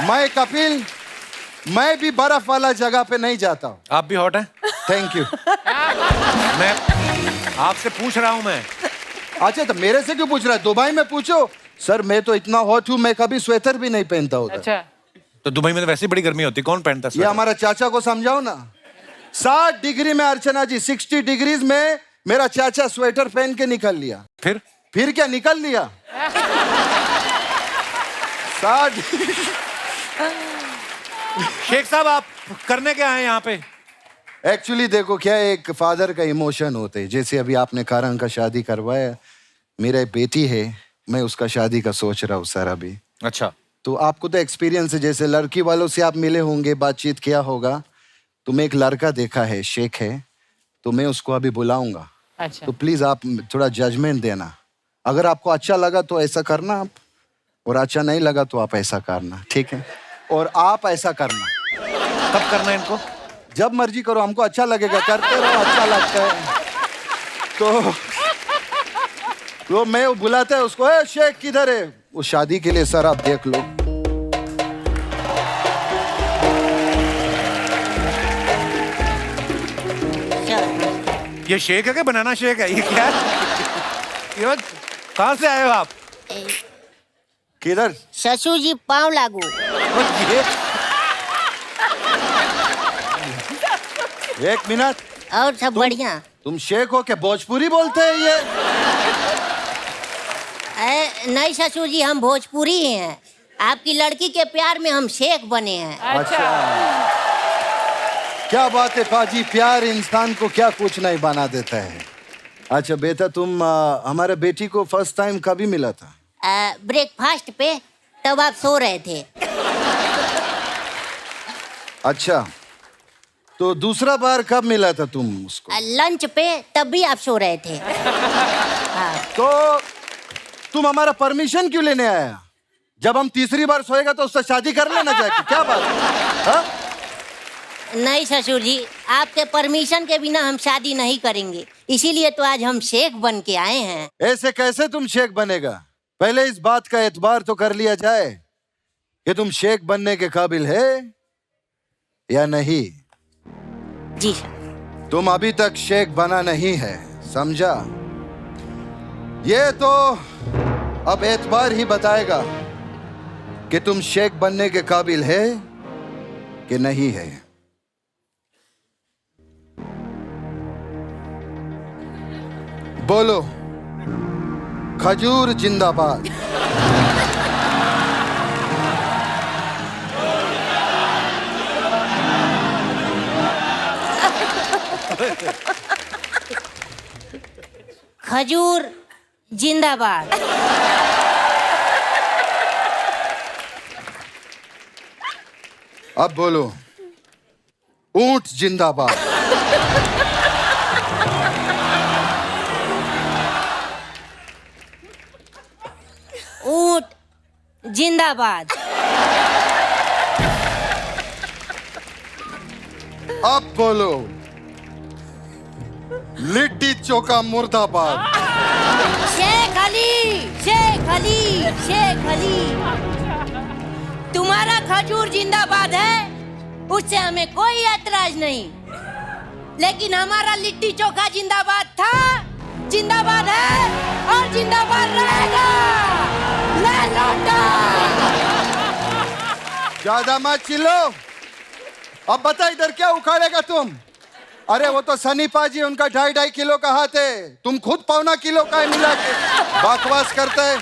I: मैं कपिल, मैं भी बर्फ वाला जगह पे नहीं जाता हूँ।
A: आप भी हॉट हैं?
I: Thank you.
A: मैं आपसे पूछ रहा हूं मैं।
I: अच्छा तो मेरे से क्यों पूछ रहा है? दुबई में पूछो। सर मैं तो इतना हॉट हूँ, मैं कभी स्वेटर भी नहीं पहनता उधर।
B: अच्छा,
A: तो दुबई में तो वैसे ही बड़ी गर्मी होती है, कौन पहनता है
I: ये
A: स्वेटर?
I: हमारा चाचा को समझाओ ना। 60 डिग्री में अर्चना जी, 60 डिग्रीज में मेरा चाचा स्वेटर पहन के निकल लिया। फिर क्या निकल लिया? 60।
A: शेख साहब आप करने क्या हैं यहाँ पे?
I: एक्चुअली देखो क्या, एक फादर का इमोशन होते हैं। जैसे अभी आपने कारण का शादी करवाया, मेरा एक बेटी है, मैं उसका शादी का सोच रहा हूँ सर अभी।
A: अच्छा,
I: तो आपको तो एक्सपीरियंस है, जैसे लड़की वालों से आप मिले होंगे, बातचीत किया होगा, तो मैं एक लड़का देखा है, शेख है, तो मैं उसको अभी बुलाऊंगा।
B: अच्छा,
I: तो प्लीज आप थोड़ा जजमेंट देना। अगर आपको अच्छा लगा तो ऐसा करना आप, और अच्छा नहीं लगा तो आप ऐसा करना, ठीक है? और आप ऐसा करना।
A: कब करना है इनको?
I: जब मर्जी करो, हमको अच्छा लगेगा, करते रहो, अच्छा लगता है तो मैं वो बुलाता है उसको, ए शेख किधर है? वो शादी के लिए सर आप देख लो।
A: ये शेक है क्या? बनाना शेक है ये? क्या ये कहाँ से आए हो आप?
I: किधर?
G: ससुर जी पाँव लागू।
I: ये एक मिनट,
G: और सब बढ़िया?
I: तुम शेख हो क्या? भोजपुरी बोलते हैं ये?
G: नहीं ससुर जी, हम भोजपुरी ही हैं। आपकी लड़की के प्यार में हम शेख बने हैं।
B: अच्छा,
I: क्या बात है पाजी, प्यार इंसान को क्या कुछ नहीं बना देता है। अच्छा बेटा, तुम हमारे बेटी को फर्स्ट टाइम कभी मिला था?
G: ब्रेकफास्ट पे, तब आप सो रहे थे।
I: अच्छा, तो दूसरा बार कब मिला था तुम उसको?
G: लंच पे, तब भी आप सो रहे थे।
I: तो तुम हमारा परमिशन क्यों लेने आया? जब हम तीसरी बार सोएगा तो उससे शादी कर लेना जाके, क्या बात है? हाँ?
G: नहीं ससुर जी, आपके परमिशन के बिना हम शादी नहीं करेंगे, इसीलिए तो आज हम शेख बन के आए हैं।
I: ऐसे कैसे तुम शेख बनेगा? पहले इस बात का एतबार तो कर लिया जाए कि तुम शेख बनने के काबिल है या नहीं।
G: जी सर।
I: तुम अभी तक शेख बना नहीं है, समझा? ये तो अब एतबार ही बताएगा कि तुम शेख बनने के काबिल है कि नहीं है। बोलो, खजूर जिंदाबाद।
G: खजूर जिंदाबाद।
I: अब बोलो, ऊंट जिंदाबाद।
G: ऊंट जिंदाबाद।
I: अब बोलो, लिट्टी चोखा मुर्दाबाद।
G: शेख अली, शेख अली, शेख अली। तुम्हारा खजूर जिंदाबाद है, उससे हमें कोई ऐतराज नहीं, लेकिन हमारा लिट्टी चोखा जिंदाबाद था, जिंदाबाद है और जिंदाबाद रहेगा। ले लौटा।
I: ज्यादा मत चिल्लो। अब बता इधर क्या उखाड़ेगा तुम? अरे वो तो सनी पाजी, उनका 2.5 किलो का हाथ है, तुम खुद 1.25 किलो का है मिला के बकवास करते है।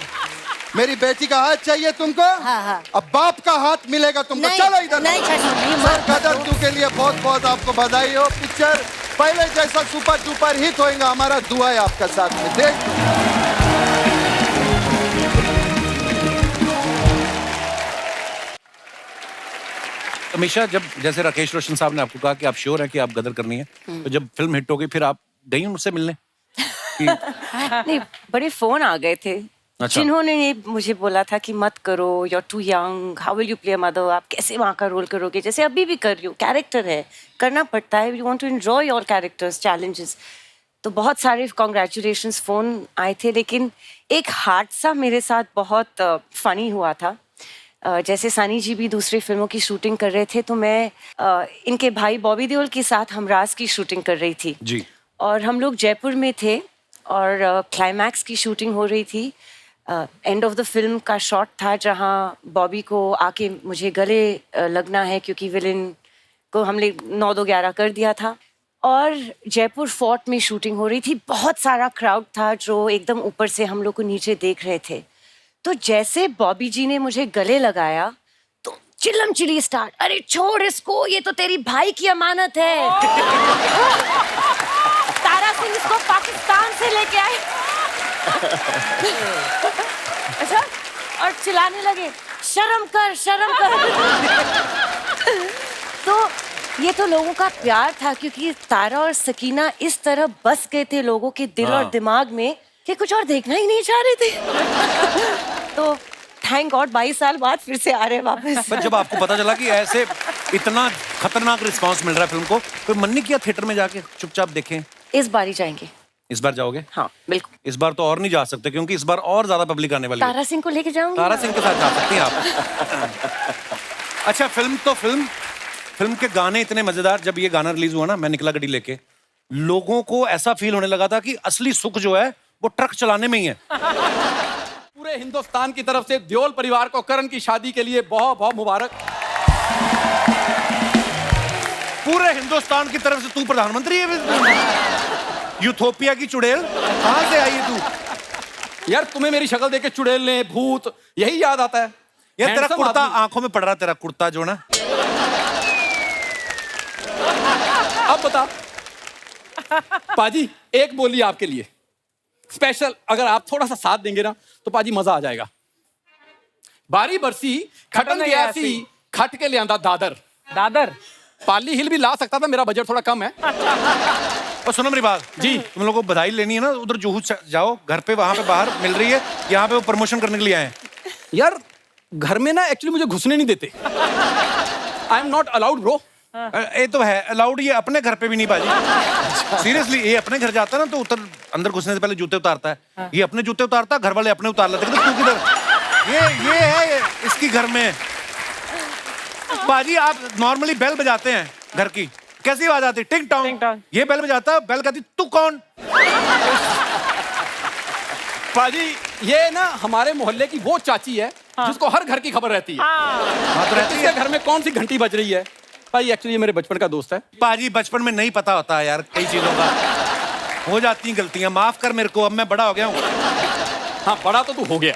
I: मेरी बेटी का हाथ चाहिए तुमको?
G: हाँ।
I: अब बाप का हाथ मिलेगा तुमको।
G: नहीं,
I: चलो इधर।
G: नहीं ससुर जी,
I: सर कदर तू के लिए बहुत बहुत आपको बधाई हो। पिक्चर पहले जैसा सुपर डुपर हिट होएगा, हमारा दुआ है आपका साथ में। देख
A: हमेशा जब जैसे राकेश रोशन साहब ने आपको कहा कि आप श्योर हैं कि आप गदर करनी है, तो जब फिल्म हिट हो गई फिर आप गई मुझसे मिलने कि
D: नहीं, बड़े फोन आ गए थे जिन्होंने ये मुझे बोला था कि मत करो, you are too young, how will you play mother, आप कैसे वहाँ का रोल करोगे, जैसे अभी भी कर रही हो, कैरेक्टर है, करना पड़ता है, you want to enjoy your characters, challenges. तो बहुत सारे कॉन्ग्रेचुलेशंस फ़ोन आए थे, लेकिन एक हादसा मेरे साथ बहुत फनी हुआ था। जैसे सनी जी भी दूसरी फिल्मों की शूटिंग कर रहे थे, तो मैं इनके भाई बॉबी देओल के साथ हमराज की शूटिंग कर रही थी
A: जी।
D: और हम लोग जयपुर में थे और क्लाइमैक्स की शूटिंग हो रही थी। एंड ऑफ द फिल्म का शॉट था जहाँ बॉबी को आके मुझे गले लगना है, क्योंकि विलेन को हमने 9-2-11 कर दिया था। और जयपुर फोर्ट में शूटिंग हो रही थी, बहुत सारा क्राउड था जो एकदम ऊपर से हम लोग को नीचे देख रहे थे। तो जैसे बॉबी जी ने मुझे गले लगाया तो चिल्लम चिल्ली स्टार्ट, अरे छोड़ इसको, ये तो तेरी भाई की अमानत है। तारा सिंह इसको पाकिस्तान से लेके आए। अच्छा, और चिल्लाने लगे, शर्म कर शर्म कर। तो ये तो लोगों का प्यार था, क्योंकि तारा और सकीना इस तरह बस गए थे लोगों के दिल और दिमाग में कि कुछ और देखना ही नहीं चाह रहे थे। तो थैंक गॉड 22 साल बाद फिर से आ रहे हैं वापस।
A: पर जब आपको पता चला कि ऐसे इतना खतरनाक रिस्पांस मिल रहा है फिल्म को, तो मन नहीं किया थिएटर में जाके चुपचाप देखें?
D: इस बार ही जाएंगे।
A: इस बार जाओगे?
D: हाँ बिल्कुल।
A: इस बार तो और नहीं जा सकते, क्योंकि इस बार और ज्यादा पब्लिक आने वाली है।
D: तारा सिंह को लेके जाऊंगी।
A: तारा सिंह के साथ जा सकती हैं आप। अच्छा, फिल्म के गाने इतने मजेदार। जब ये गाना रिलीज हुआ ना, मैं निकला गड्डी लेके, लोगों को ऐसा फील होने लगा था कि असली सुख जो है वो ट्रक चलाने में ही है।
J: पूरे हिंदुस्तान की तरफ से देओल परिवार को करण की शादी के लिए बहुत बहुत मुबारक।
A: पूरे हिंदुस्तान की तरफ से तू प्रधानमंत्री है। यूथोपिया की चुड़ैल कहां से आई है तू?
J: यार तुम्हें मेरी शक्ल देख के चुड़ैल भूत यही याद आता है।
A: यार तेरा
J: Handsome
A: कुर्ता
J: आदमी।
A: आंखों में पड़ रहा, तेरा कुर्ता जो ना।
J: अब बता पाजी, एक बोली आपके लिए स्पेशल, अगर आप थोड़ा सा साथ देंगे ना तो पाजी मजा आ जाएगा। बारी बरसी खटन गया सी, खट के ले आंदा दादर।
B: दादर
J: पाली हिल भी ला सकता था, मेरा बजट थोड़ा कम है।
A: और सुनो मेरी बात
J: जी।
A: तुम लोगों को बधाई लेनी है ना, उधर जुहू जाओ, घर पे वहां पे बाहर मिल रही है, यहाँ पे वो प्रमोशन करने के लिए आए हैं।
J: यार घर में ना एक्चुअली मुझे घुसने नहीं देते। I am not allowed bro.
A: ये तो है अलाउड, ये अपने घर पे भी नहीं बाजी। सीरियसली, ये अपने घर जाता है ना तो अंदर घुसने से पहले जूते उतारता है। ये अपने जूते उतारता है, घर वाले अपने उतार लेते हैं। तू किधर? ये है इसकी घर में। बाजी आप नॉर्मली बेल बजाते हैं घर की, कैसी आवाज आती? टिंग टॉन्ग। ये बेल बजाता है, बेल कहती तू कौन?
J: पाजी ये ना हमारे मोहल्ले की वो चाची है जिसको हर घर की खबर रहती है।
A: हाँ तो रहती
J: इसके
A: है।
J: घर में कौन सी घंटी बज रही है। भाई एक्चुअली ये मेरे बचपन का दोस्त है।
A: पाजी बचपन में नहीं पता होता है यार, कई चीजों का हो जाती हैं गलतियां, माफ कर मेरे को, अब मैं बड़ा हो गया हूँ।
J: हाँ बड़ा तो तू हो गया,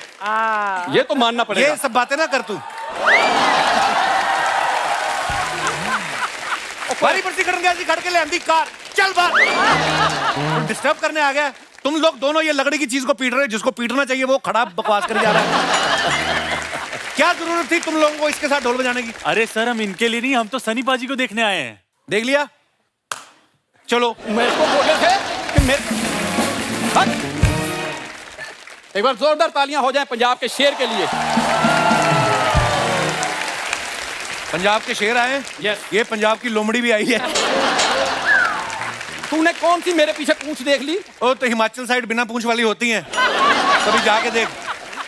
J: ये तो मानना पड़ेगा।
A: ये सब बातें ना कर तू। बारी बरसी खटन गया सी, खट के ले आंदी कार, चल बाहर। डिस्टर्ब करने आ गया। तुम लोग दोनों ये लकड़ी की चीज को पीट रहे हो, जिसको पीटना चाहिए वो खड़ा बकवास कर जा रहा है। क्या जरूरत थी तुम लोगों को इसके साथ ढोल बजाने की?
K: अरे सर हम इनके लिए नहीं, हम तो सनी पाजी को देखने आए हैं।
A: देख लिया, चलो।
J: मेरे को बोले थे कि एक बार जोरदार तालियां हो जाएं पंजाब के शेर के लिए।
A: पंजाब के शेर आए।
J: Yes.
A: ये पंजाब की लोमड़ी भी आई है।
J: तूने कौन सी मेरे पीछे पूंछ देख ली?
A: ओ तो हिमाचल साइड बिना पूंछ वाली होती हैं, कभी जाके देख।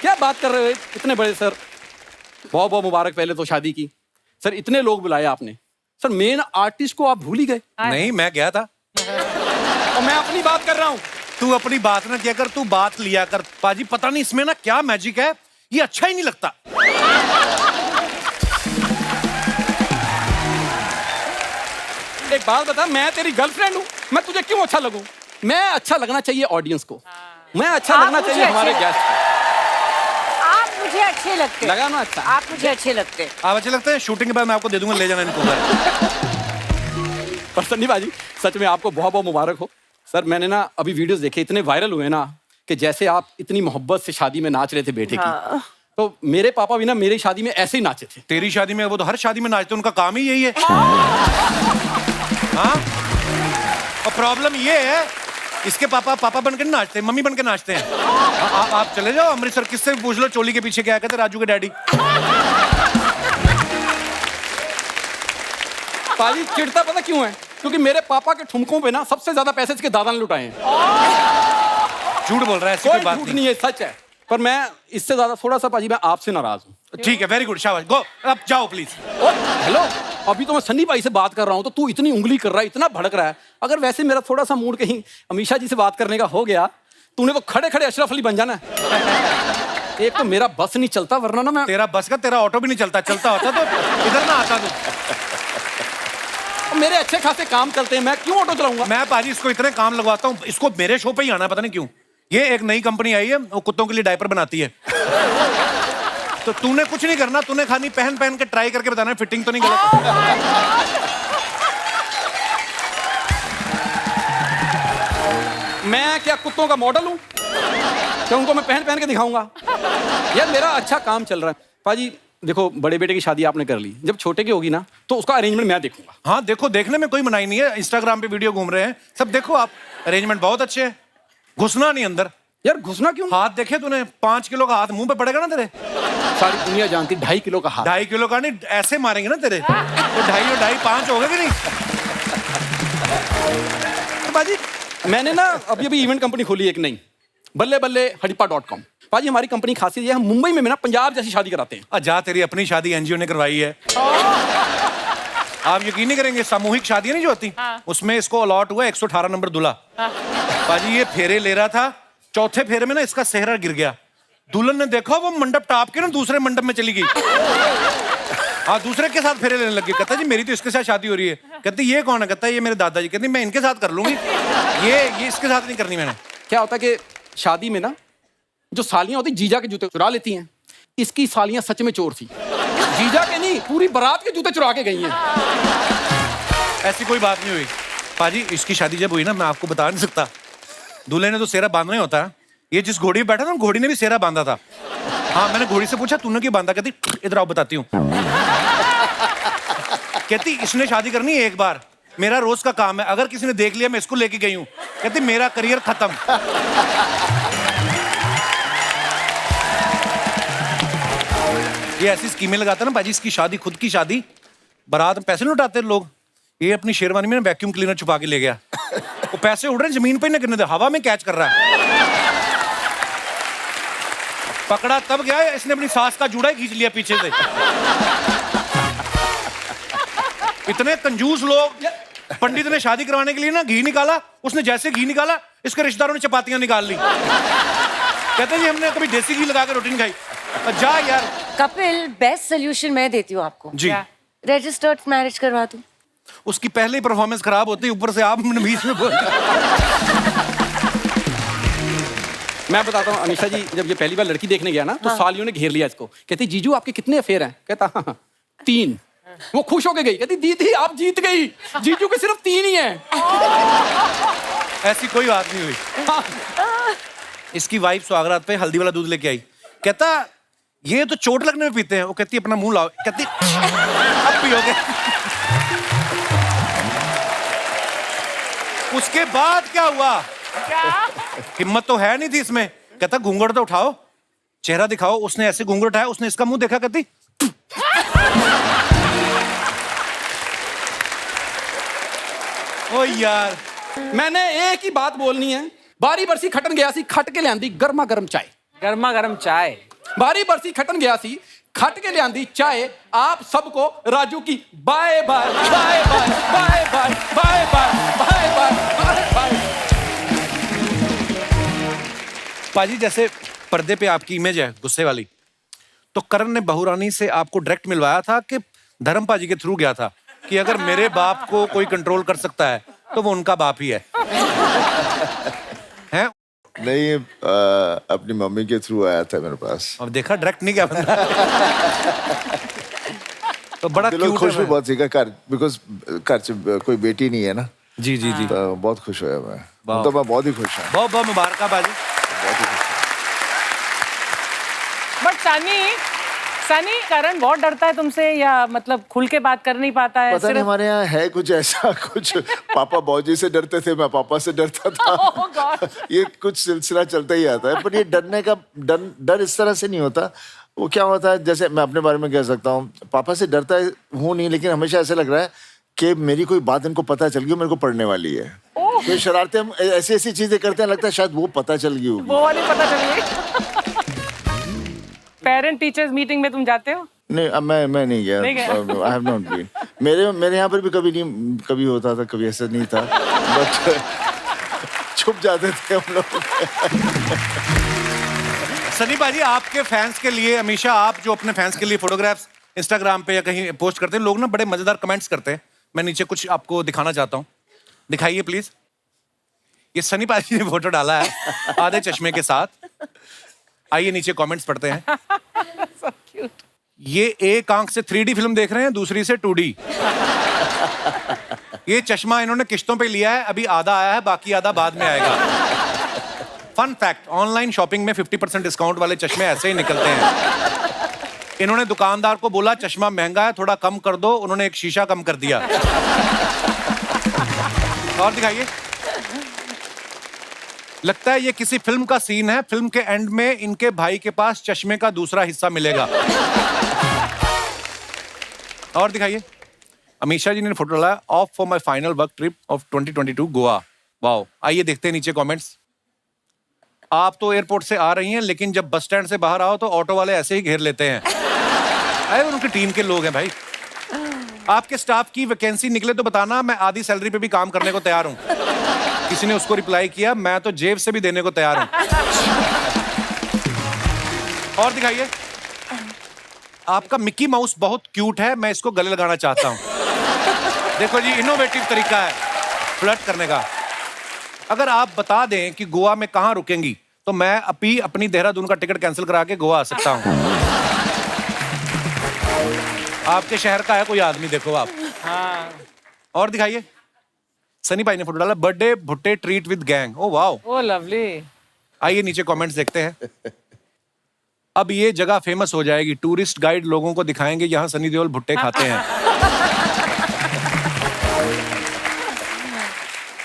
J: क्या बात कर रहे हो इतने बड़े सर, बहुत बहुत मुबारक पहले तो शादी की। सर इतने लोग बुलाए आपने, सर मेन आर्टिस्ट को आप भूल ही गए।
A: नहीं मैं गया था।
J: और मैं अपनी बात कर रहा हूँ।
A: तू अपनी बात ना किया कर, तू बात लिया कर। पाजी पता नहीं इसमें ना क्या मैजिक है, ये अच्छा ही नहीं लगता।
J: एक बात बता, मैं तेरी गर्लफ्रेंड हूँ, मैं तुझे क्यों अच्छा लगूं? मैं अच्छा लगना चाहिए ऑडियंस को, मैं अच्छा लगना चाहिए हमारे गेस्ट को।
D: आप मुझे अच्छे लगते हैं।
J: लगा ना अच्छा?
D: आप मुझे अच्छे लगते हैं।
A: आप अच्छे लगते हैं। शूटिंग के बाद मैं आपको दे दूंगा, ले जाना इनको घर।
J: पर सन्नी बाजी सच में आपको बहुत बहुत मुबारक हो। सर मैंने ना अभी वीडियोस देखे, इतने वायरल हुए ना कि जैसे आप इतनी मोहब्बत से शादी में नाच रहे थे बेटे की। तो मेरे पापा भी ना मेरी शादी में ऐसे ही नाचे थे।
A: तेरी शादी में? वो तो हर शादी में नाचते, उनका काम ही यही है। हाँ, और प्रॉब्लम ये है, इसके पापा पापा बन के नहीं नाचते, मम्मी बन के नाचते हैं। आप चले जाओ अमृतसर, किससे भी पूछ लो चोली के पीछे क्या कहते, राजू के डैडी।
J: पाजी चिढ़ता पता क्यों है? क्योंकि मेरे पापा के ठुमकों पे ना सबसे ज्यादा पैसे इसके दादा ने लुटाए हैं।
A: झूठ बोल रहा है, ऐसी
J: कोई
A: कोई बात
J: झूठ
A: नहीं
J: नहीं है, सच है। पर मैं इससे ज्यादा थोड़ा सा पाजी मैं आपसे नाराज हूँ।
A: ठीक है, वेरी गुड, शाबाश, गो, अब जाओ प्लीज।
J: हेलो, अभी तो मैं सन्नी भाई से बात कर रहा हूँ, तो तू इतनी उंगली कर रहा है, इतना भड़क रहा है। अगर वैसे मेरा थोड़ा सा मूड कहीं अमीषा जी से बात करने का हो गया, तूने तो खड़े खड़े अशरफ अली बन जाना है। एक तो मेरा बस नहीं चलता, वरना ना मैं।
A: तेरा बस का, तेरा ऑटो भी नहीं चलता, चलता होता तो इधर ना आता तू।
J: मेरे अच्छे खासे काम चलते हैं, मैं क्यों ऑटो चलाऊंगा?
A: मैं पाजी इसको इतने काम लगवाता हूँ, इसको मेरे शो पे ही आना, पता नहीं क्यों। ये एक नई कंपनी आई है, वो कुत्तों के लिए डायपर बनाती है। तो तूने कुछ नहीं करना, तूने खाली पहन पहन के ट्राई करके बताना फिटिंग तो नहीं गलत।
J: मैं क्या कुत्तों का मॉडल हूँ क्या उनको मैं पहन पहन के दिखाऊंगा? यार मेरा अच्छा काम चल रहा है। पाजी देखो, बड़े बेटे की शादी आपने कर ली, जब छोटे की होगी ना तो उसका अरेंजमेंट मैं देखूंगा।
A: हाँ देखो, देखने में कोई मनाही नहीं है, इंस्टाग्राम पे वीडियो घूम रहे हैं सब, देखो आप, अरेंजमेंट बहुत अच्छे है। घुसना नहीं अंदर।
J: यार घुसना क्यों?
A: हाथ देखे तूने? 5 किलो का हाथ मुंह पे पड़ेगा ना तेरे।
J: सारी दुनिया जानती 2.5 किलो का हाथ।
A: 2.5 किलो का नहीं, ऐसे मारेंगे ना तेरे तो 2.5 और 2.5 5 हो गए कि नहीं?
J: तो बाजी मैंने ना अभी अभी इवेंट कंपनी खोली है एक नई, बल्ले बल्ले हड़प्पा.com। पाजी हमारी कंपनी खासियत ये है, हम मुंबई में ना पंजाब जैसी शादी कराते हैं।
A: जा, तेरी अपनी शादी एनजीओ ने करवाई है। आप यकीन नहीं करेंगे, सामूहिक शादियां नहीं जो होती, उसमें इसको अलॉट हुआ 118 नंबर दूल्हा। पाजी ये फेरे ले रहा था, चौथे फेरे में ना इसका सेहरा गिर गया। दुल्हन ने देखा, वो मंडप टाप के ना दूसरे मंडप में चली गई। हाँ, दूसरे के साथ फेरे लेने लग गई। कहता जी मेरी तो इसके साथ शादी हो रही है। कहती ये कौन है? कहता ये मेरे दादाजी। कहती मैं इनके साथ कर लूंगी, ये इसके साथ नहीं करनी मैंने।
J: क्या होता है कि शादी में ना जो सालियां होती जीजा के जूते चुरा लेती हैं, इसकी सालियां सच में चोर थी। जीजा के नहीं, पूरी बारात के जूते चुरा के गई हैं।
A: ऐसी कोई बात नहीं हुई पाजी। इसकी शादी जब हुई ना, मैं आपको बता नहीं सकता, दूल्हे ने तो सेहरा बांधना ही होता है। ये जिस घोड़ी पे बैठा था, घोड़ी ने भी सेहरा बांधा था। हाँ, मैंने घोड़ी से पूछा तूने क्यों बांधा? कहती इधर आओ बताती हूँ। कहती इसने शादी करनी है एक बार, मेरा रोज का काम है, अगर किसी ने देख लिया मैं इसको लेके गई हूँ। कहती मेरा करियर खत्म। ये ऐसी स्कीमें लगाता ना पाजी, इसकी शादी, खुद की शादी, बारात में पैसे नहीं उठाते लोग। ये अपनी शेरवानी में वैक्यूम क्लीनर छुपा के ले गया। वो पैसे उड़ रहे हैं, जमीन पे ही ना गिरने दे, हवा में कैच कर रहा है। पकड़ा तब गया, इसने अपनी सास का जूड़ा ही खींच लिया पीछे से। इतने कंजूस लोग। पंडित ने शादी करवाने के लिए ना घी निकाला, उसने जैसे घी निकाला, इसके रिश्तेदारों ने चपातियां निकाल ली। कहते हैं जी हमने कभी देसी घी लगा के रोटी नहीं खाई। जा यार।
D: कपिल, बेस्ट सोल्यूशन मैं देती हूँ आपको।
A: जी।
D: रजिस्टर्ड मैरिज करवा दूं।
A: उसकी पहले परफॉर्मेंस खराब होती, ऊपर से आप बीच में बोल।
J: मैं बताता हूँ अमीषा जी, जब ये पहली बार लड़की देखने गया ना तो सालियों ने घेर लिया इसको। कहती जीजू आपके कितने अफेयर हैं? कहता हाँ 3। वो खुश होके गई, कहती दीदी आप जीत गई, जीजू के सिर्फ 3 ही हैं।
A: ऐसी कोई बात नहीं हुई। इसकी वाइफ सुहागरात पे हल्दी वाला दूध लेके आई। कहता ये तो चोट लगने में पीते हैं। वो कहती अपना मुंह लाओ। कहती अब पियोगे। उसके बाद क्या हुआ? हिम्मत तो है नहीं थी इसमें। कहता घूंघट तो उठाओ, चेहरा दिखाओ। उसने ऐसे घूंघट उठाया, उसने इसका मुंह देखा। कहती ओ यार,
J: मैंने एक ही बात बोलनी है। बारी बरसी खटन गया सी, खट के लियांदी गर्मा गर्म चाय।
B: गर्मा गर्म चाय।
J: बारी बरसी खटन गया सी, खट के लियांदी चाय। आप सबको राजू की bye bye bye bye bye bye bye bye bye bye bye.
A: पाजी जैसे पर्दे पे आपकी इमेज है गुस्से वाली, तो करण ने बहुरानी से आपको डायरेक्ट मिलवाया था कि धर्म पाजी के थ्रू गया था कि अगर मेरे बाप को कोई कंट्रोल कर सकता है तो वो उनका बाप ही है? हैं?
C: नहीं, अपनी मम्मी के थ्रू आया था मेरे पास।
A: अब देखा डायरेक्ट नहीं क्या बंदा। तो बड़ा
C: लोग खुश भी बहुत सीखा कर, बिकॉज घर से कोई बेटी नहीं है ना।
A: जी जी जी,
C: तो बहुत खुश हुआ मैं। तो मैं बहुत ही खुश हूँ।
A: बहुत बहुत मुबारक बाजी।
C: बहुत ही खुश।
B: बट सनी करण बहुत डरता है तुमसे या मतलब खुल के बात कर नहीं पाता है?
C: पता नहीं, हमारे यहाँ है कुछ ऐसा, कुछ पापा बॉजी से डरते थे, मैं पापा से डरता था।
B: Oh God.
C: ये कुछ सिलसिला चलता ही आता है। पर ये डरने का डर इस तरह से नहीं होता। वो क्या होता है, जैसे मैं अपने बारे में कह सकता हूँ, पापा से डरता हूँ नहीं, लेकिन हमेशा ऐसे लग रहा है कि मेरी कोई बात इनको पता चल गई, मेरे को पढ़ने वाली है। तो शरारतें हम ऐसी ऐसी चीजें करते हैं, लगता है शायद वो पता चल गई होगी।
B: वो वाली पता चल गई। पेरेंट टीचर्स मीटिंग में तुम जाते हो?
C: नहीं, अब मैं नहीं गया। I have not been. मेरे यहाँ पर भी कभी होता था, कभी ऐसा नहीं था, बट छुप जाते थे हम लोग।
A: सनी पाजी, आपके फैंस के लिए हमेशा आप जो अपने फैंस के लिए फोटोग्राफ्स इंस्टाग्राम पे या कहीं पोस्ट करते हैं, लोग ना बड़े मजेदार कमेंट्स करते हैं। मैं नीचे कुछ आपको दिखाना चाहता हूँ, दिखाइए प्लीज। ये सनी पाजी ने फोटो डाला है आधे चश्मे के साथ। आइए नीचे कमेंट्स पढ़ते हैं।
B: So cute.
A: ये एक आंख से 3D फिल्म देख रहे हैं, दूसरी से 2D। ये चश्मा इन्होंने किश्तों पे लिया है, अभी आधा आया है, बाकी आधा बाद में आएगा। फन फैक्ट, ऑनलाइन शॉपिंग में 50% डिस्काउंट वाले चश्मे ऐसे ही निकलते हैं। इन्होंने दुकानदार को बोला चश्मा महंगा है, थोड़ा कम कर दो, उन्होंने एक शीशा कम कर दिया। और दिखाइए। लगता है ये किसी फिल्म का सीन है, फिल्म के एंड में इनके भाई के पास चश्मे का दूसरा हिस्सा मिलेगा। और दिखाइए। अमीशा जी ने फोटो डाला, of for my final work trip of 2022 Goa. Wow. आइए देखते हैं नीचे कमेंट्स। आप तो एयरपोर्ट से आ रही हैं, लेकिन जब बस स्टैंड से बाहर आओ तो ऑटो वाले ऐसे ही घेर लेते हैं। अरे उनकी टीम के लोग हैं भाई। आपके स्टाफ की वैकेंसी निकले तो बताना, मैं आधी सैलरी पे भी काम करने को तैयार हूं। किसी ने उसको रिप्लाई किया, मैं तो जेब से भी देने को तैयार हूं। और दिखाइए। आपका मिक्की माउस बहुत क्यूट है, मैं इसको गले लगाना चाहता हूं। देखो जी, इनोवेटिव तरीका है फ्लर्ट करने का। अगर आप बता दें कि गोवा में कहां रुकेंगी, तो मैं अभी अपनी देहरादून का टिकट कैंसिल करा के गोवा आ सकता हूं। आपके शहर का है कोई आदमी, देखो आप।
B: हाँ।
A: और दिखाइए। सनी भाई ने फोटो डाला, birthday bhutte treat with gang. Oh wow.
B: Oh lovely.
A: आइए नीचे कमेंट्स देखते हैं। अब ये जगह फेमस हो जाएगी, टूरिस्ट गाइड लोगों को दिखाएंगे यहाँ सनी देओल भुट्टे खाते हैं।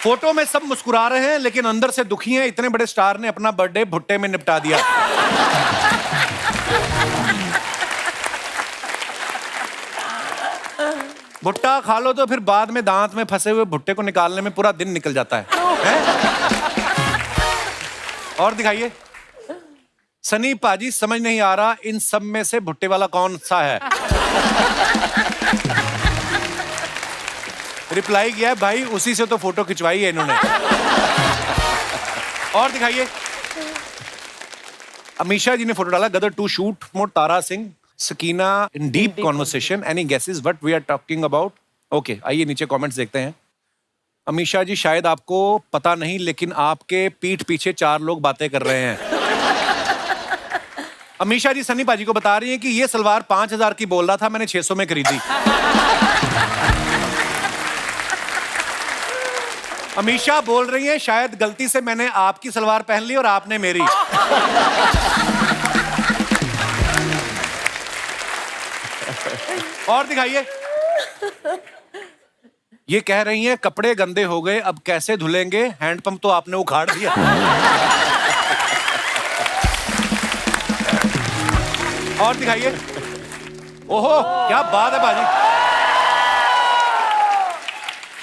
A: फोटो में सब मुस्कुरा रहे हैं, लेकिन अंदर से दुखी हैं। इतने बड़े स्टार ने अपना बर्थडे भुट्टे में निपटा दिया। भुट्टा खा लो तो फिर बाद में दांत में फंसे हुए भुट्टे को निकालने में पूरा दिन निकल जाता है? और दिखाइए। सनी पाजी, समझ नहीं आ रहा इन सब में से भुट्टे वाला कौन सा है। रिप्लाई किया है, भाई उसी से तो फोटो खिंचवाई है इन्होंने। और दिखाइए। अमीशा जी ने फोटो डाला, Gadar two shoot more Tara Singh Sakina in deep conversation, any guesses what we are talking about? Okay, आइए नीचे कमेंट्स देखते हैं। अमीशा जी, शायद आपको पता नहीं, लेकिन आपके पीठ पीछे 4 लोग बातें कर रहे हैं। अमीशा जी सनी पाजी को बता रही हैं कि ये सलवार 5000 की बोल रहा था, मैंने 600 में खरीदी। अमीशा बोल रही हैं, शायद गलती से मैंने आपकी सलवार पहन ली और आपने मेरी। और दिखाइए। ये कह रही हैं, कपड़े गंदे हो गए, अब कैसे धुलेंगे, हैंडपंप तो आपने उखाड़ दिया। और दिखाइए। ओहो, क्या बात है बाजी।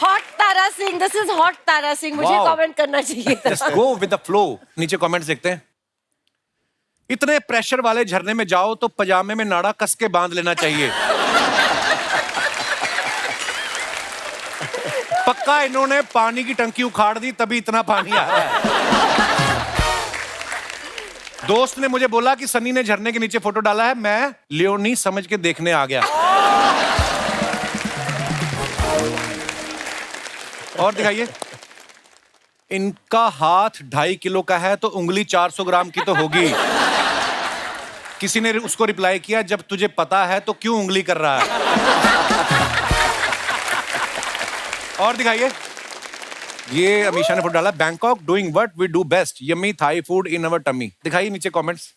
D: Hot Tara Singh, this is hot Tara Singh. मुझे
A: Wow.
D: कमेंट करना चाहिए था।
A: Just go with the flow. नीचे कमेंट्स देखते हैं। इतने प्रेशर वाले झरने में जाओ तो पजामे में नाड़ा कस के बांध लेना चाहिए। पक्का इन्होंने पानी की टंकी उखाड़ दी, तभी इतना पानी आया है। दोस्त ने मुझे बोला कि सनी ने झरने के नीचे फोटो डाला है, मैं लियोनी समझ के देखने आ गया। और दिखाइए। इनका हाथ 2.5 किलो का है, तो उंगली 400 ग्राम की तो होगी। किसी ने उसको रिप्लाई किया, जब तुझे पता है तो क्यों उंगली कर रहा है। और दिखाइए। ये अमीशा ने फोटो डाला, Bangkok doing what we do best, yummy Thai food in our tummy. दिखाइए नीचे कमेंट्स।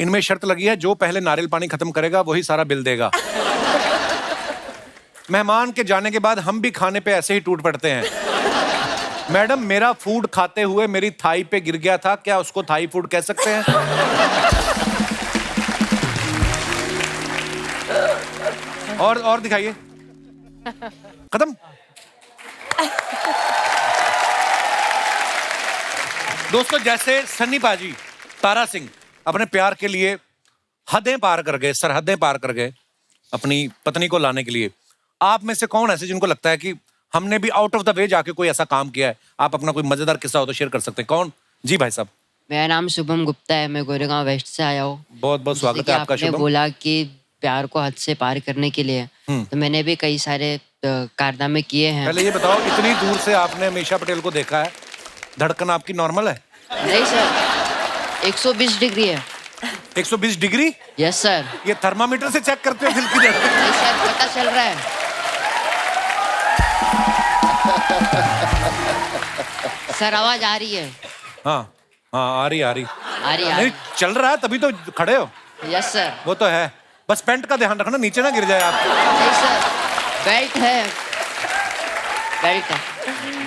A: इनमें शर्त लगी है, जो पहले नारियल पानी खत्म करेगा वही सारा बिल देगा। मेहमान के जाने के बाद हम भी खाने पे ऐसे ही टूट पड़ते हैं। मैडम, मेरा फूड खाते हुए मेरी थाई पे गिर गया था, क्या उसको थाई फूड कह सकते हैं? और दिखाइए। खत्म। दोस्तों, जैसे सन्नी पाजी, तारा सिंह अपने प्यार के लिए हदें पार कर गए, सरहदें पार कर गए अपनी पत्नी को लाने के लिए, आप में से कौन ऐसे जिनको लगता है कि हमने भी आउट ऑफ द वे जाके कोई ऐसा काम किया है? आप अपना कोई मजेदार किस्सा हो तो शेयर कर सकते हैं। कौन? जी भाई साहब।
L: मेरा नाम शुभम गुप्ता है, मैं गोरेगांव वेस्ट से आया हूँ।
A: बहुत बहुत स्वागत है आपका।
L: आपने
A: शुभम,
L: बोला कि प्यार को हद से पार करने के लिए, तो मैंने भी कई सारे कारनामे किए हैं।
A: पहले ये बताओ, इतनी दूर से आपने मीशा पटेल को देखा है, धड़कन आपकी नॉर्मल है?
L: नहीं सर, 120 डिग्री है।
A: 120 डिग्री?
L: Yes sir.
A: ये थर्मामीटर से चेक करते हो दिल की धड़कन?
L: नहीं सर, पता चल रहा है। सर आवाज आ रही है?
A: हाँ हाँ, आ रही
L: नहीं
A: चल रहा है, तभी तो खड़े हो।
L: Yes sir.
A: वो तो है, बस पेंट का ध्यान रखना, नीचे ना गिर जाए आप।
L: नहीं सर, बेल्ट है, बेल्ट है।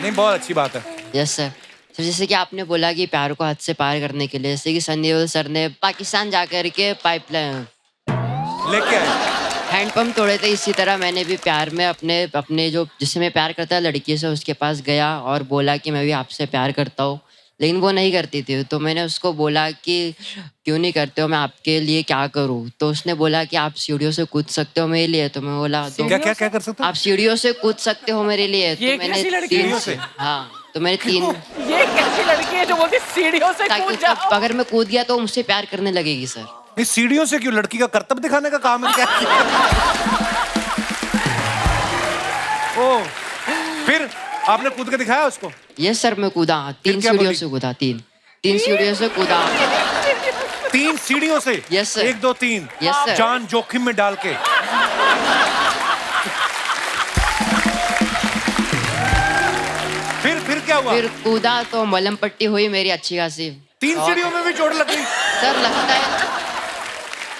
A: नहीं, बहुत अच्छी बात है।
L: Yes sir. तो जैसे कि आपने बोला कि प्यार को हद से पार करने के लिए, जैसे कि सन्नी देओल सर ने पाकिस्तान जाकर के पाइपलाइन
A: लेके आए,
L: हैंडपंप तोड़े थे, इसी तरह मैंने भी प्यार में अपने जो जिससे मैं प्यार करता लड़की से, उसके पास गया और बोला कि मैं भी आपसे प्यार करता हूँ, लेकिन वो नहीं करती थी। तो मैंने उसको बोला कि क्यों नहीं करते हो, मैं आपके लिए क्या करूँ? तो उसने बोला कि आप सीढ़ियों से कूद सकते हो मेरे लिए। तो मैं बोला
A: क्या क्या क्या कर सकते हो?
L: आप सीढ़ियों से कूद सकते हो मेरे लिए। तो
B: ये
L: मैंने
B: कैसी लड़की है?
L: हाँ, तो मैंने 3
B: ये कैसी लड़की है जो बोलती सीढ़ियों से
L: ताकि
B: कूद जाओ?
L: अगर मैं कूद गया तो मुझसे प्यार करने लगेगी सर।
A: इस सीढ़ियों से क्यों? लड़की का कर्तव्य दिखाने का काम है क्या? ओ, फिर आपने कूद के दिखाया उसको?
L: यस सर, मैं कूदा 3 सीढ़ियों से कूदा, 3 सीढ़ियों से कूदा।
A: 3 सीढ़ियों से?
L: Yes sir.
A: 1 2 3।
L: Yes sir.
A: जान जोखिम में डाल के। फिर क्या हुआ?
L: फिर कूदा तो मलहम पट्टी हुई मेरी अच्छी खासी।
A: 3 सीढ़ियों में भी चोट लग गई?
L: सर लगता है।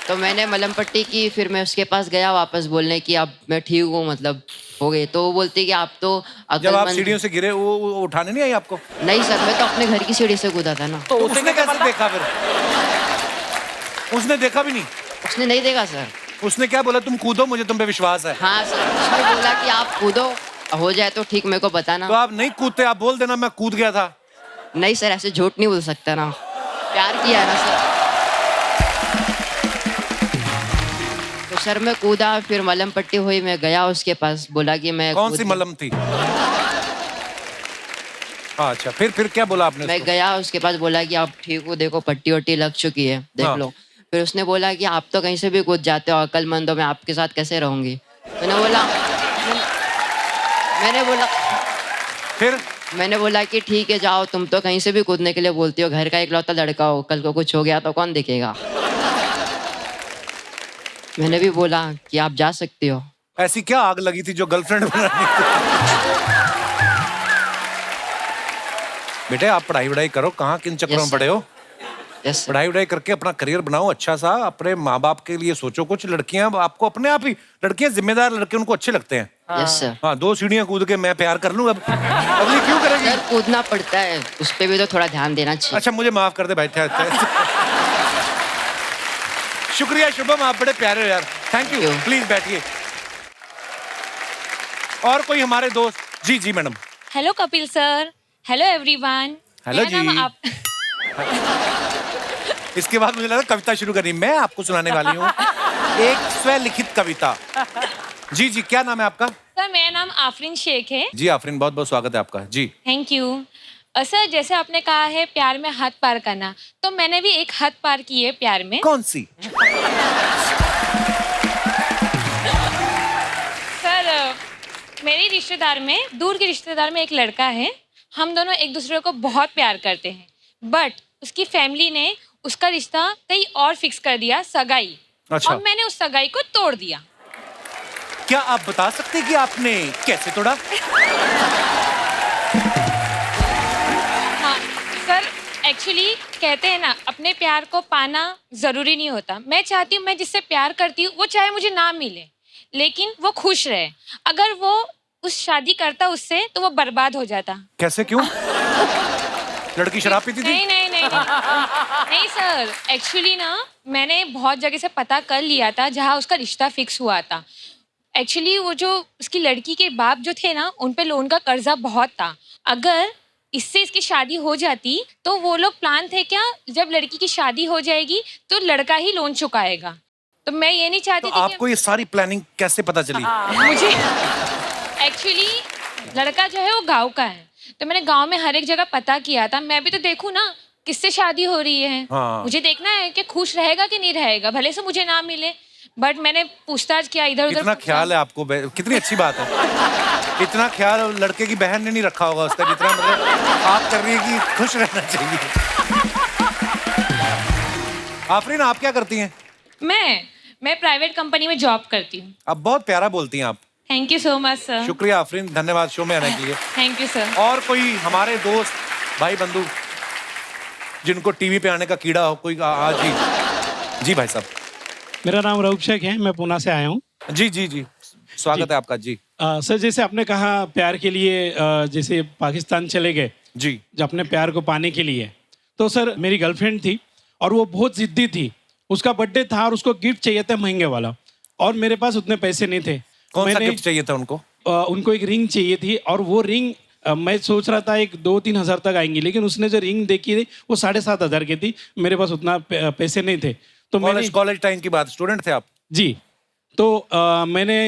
L: तो मैंने मलहम पट्टी की, फिर मैं उसके पास गया वापस बोलने की अब मैं ठीक हूँ, मतलब हो गई। तो वो बोलती कि आप तो
A: जब आप सीढ़ियों से गिरे वो उठाने नहीं आई आपको?
L: नहीं सर, मैं तो अपने घर की सीढ़ी से कूदा था ना।
A: तो उसने कैसे देखा फिर? उसने देखा भी नहीं?
L: उसने नहीं देखा सर।
A: उसने क्या बोला? तुम कूदो, मुझे तुम पे विश्वास है।
L: हाँ सर, उसने बोला कि आप कूदो, हो जाए तो ठीक, मेरे को बताना।
A: तो आप नहीं कूदते, आप बोल देना मैं कूद गया था।
L: नहीं सर, ऐसे झूठ नहीं बोल सकता ना, प्यार किया है ना सर। तो सर मैं कूदा, फिर मलहम पट्टी हुई, मैं गया उसके पास, बोला कि मैं
A: कौन सी मलहम थी? अच्छा, फिर क्या बोला आपने?
L: मैं गया उसके पास, बोला कि आप ठीक हो, देखो पट्टी वट्टी लग चुकी है, देख लो। फिर उसने बोला कि आप तो कहीं से भी कूद जाते हो, अक्लमंद हो, मैं आपके साथ कैसे रहूंगी? मैंने बोला कि ठीक है जाओ, तुम तो कहीं से भी कूदने के लिए बोलती हो, घर का इकलौता लड़का हो, कल को कुछ हो गया तो कौन देखेगा? मैंने भी बोला कि आप जा सकती हो।
A: ऐसी क्या आग लगी थी जो गर्लफ्रेंड बनाने की? बेटे आप पढ़ाई करो, कहाँ किन चक्करों में पड़े हो? पढ़ाई करके अपना करियर बनाओ अच्छा सा, अपने माँ बाप के लिए सोचो कुछ। लड़कियां आपको अपने आप ही, लड़कियां जिम्मेदार लड़के उनको अच्छे लगते हैं।
L: Yes sir.
A: हाँ, 2 सीढ़ियां कूद के मैं प्यार कर लूं, अब अगली क्यों करेगी?
L: सर कूदना पड़ता है, उस पे भी तो थोड़ा ध्यान देना चाहिए।
A: अच्छा, मुझे माफ कर दे भाई। शुक्रिया शुभम, आप बड़े प्यारे हो यार, थैंक यू। प्लीज बैठिए। और कोई हमारे दोस्त? जी madam.
M: Hello Kapil sir, hello everyone.
A: Hello जी। इसके बाद मुझे लगा कविता शुरू करनी, मैं आपको सुनाने वाली हूँ एक स्वलिखित कविता। जी क्या नाम है आपका?
M: सर मेरा नाम आफरीन शेख है।
A: जी आफरीन, बहुत बहुत स्वागत है आपका। जी
M: थैंक यू। सर जैसे आपने कहा है प्यार में हद पार करना, तो मैंने भी एक हद पार की है प्यार में।
A: कौन सी?
M: सर मेरी रिश्तेदार में, दूर के रिश्तेदार में एक लड़का है, हम दोनों एक दूसरे को बहुत प्यार करते हैं, बट उसकी फैमिली ने उसका रिश्ता कहीं और फिक्स कर दिया, सगाई।
A: अच्छा।
M: और मैंने उस सगाई को तोड़ दिया।
A: क्या आप बता सकते हैं कि आपने कैसे तोड़ा?
M: हाँ सर, एक्चुअली कहते हैं ना, अब अपने प्यार को पाना ज़रूरी नहीं होता। मैं चाहती हूँ मैं जिससे प्यार करती हूँ वो चाहे मुझे ना मिले लेकिन वो खुश रहे। अगर वो उस शादी करता उससे तो वो बर्बाद हो जाता।
A: कैसे, क्यों? लड़की शराब पीती थी?
M: नहीं सर, एक्चुअली ना मैंने बहुत जगह से पता कर लिया था जहाँ उसका रिश्ता फिक्स हुआ था। एक्चुअली वो जो उसकी लड़की के बाप जो थे ना उन पे लोन का कर्जा बहुत था। अगर इससे इसकी शादी हो जाती तो वो लोग प्लान थे क्या, जब लड़की की शादी हो जाएगी तो लड़का ही लोन चुकाएगा। तो मैं ये नहीं चाहती
A: तो आपको ये सारी प्लानिंग कैसे पता चली?
M: मुझे एक्चुअली लड़का जो है वो गांव का है, तो मैंने गांव में हर एक जगह पता किया था। मैं भी तो देखूं ना किससे शादी हो रही है। मुझे देखना है कि खुश रहेगा कि नहीं रहेगा, भले से मुझे ना मिले। बट मैंने पूछताछ किया इधर उधर।
A: इतना ख्याल है आपको, कितनी अच्छी बात है। इतना ख्याल लड़के की बहन ने नहीं रखा होगा उसका जितना मतलब आप कर रही है कि खुश रहना चाहिए। आफरीन, आप क्या करती हैं?
M: मैं प्राइवेट कंपनी में जॉब करती हूँ।
A: आप बहुत प्यारा बोलती हैं आप।
M: Thank you so much sir.
A: शुक्रिया आफरीन, धन्यवाद शो में आने के लिए।
M: Thank you sir.
A: और कोई हमारे दोस्त भाई बंधु जिनको टीवी पे आने का कीड़ा हो कोई? आज जी भाई साहब।
N: मेरा नाम रऊफ शेख है, मैं पुणे से आया हूँ।
A: जी स्वागत है आपका जी।
N: सर, जैसे आपने कहा प्यार के लिए जैसे पाकिस्तान चले गए
A: जी,
N: जो अपने प्यार को पाने के लिए, तो सर मेरी गर्लफ्रेंड थी और वो बहुत जिद्दी थी। उसका बर्थडे था और उसको गिफ्ट चाहिए था महंगे वाला, और मेरे पास उतने पैसे नहीं थे।
A: कौन सा गिफ्ट चाहिए था उनको?
N: उनको एक रिंग चाहिए थी, और वो रिंग मैं सोच रहा था एक 2-3 हज़ार तक आएंगी, लेकिन उसने जो रिंग देखी थी वो 7,500 की थी। मेरे पास उतना पैसे नहीं थे। तो
A: कॉलेज टाइम की बात, स्टूडेंट थे आप? जी।
N: तो मैंने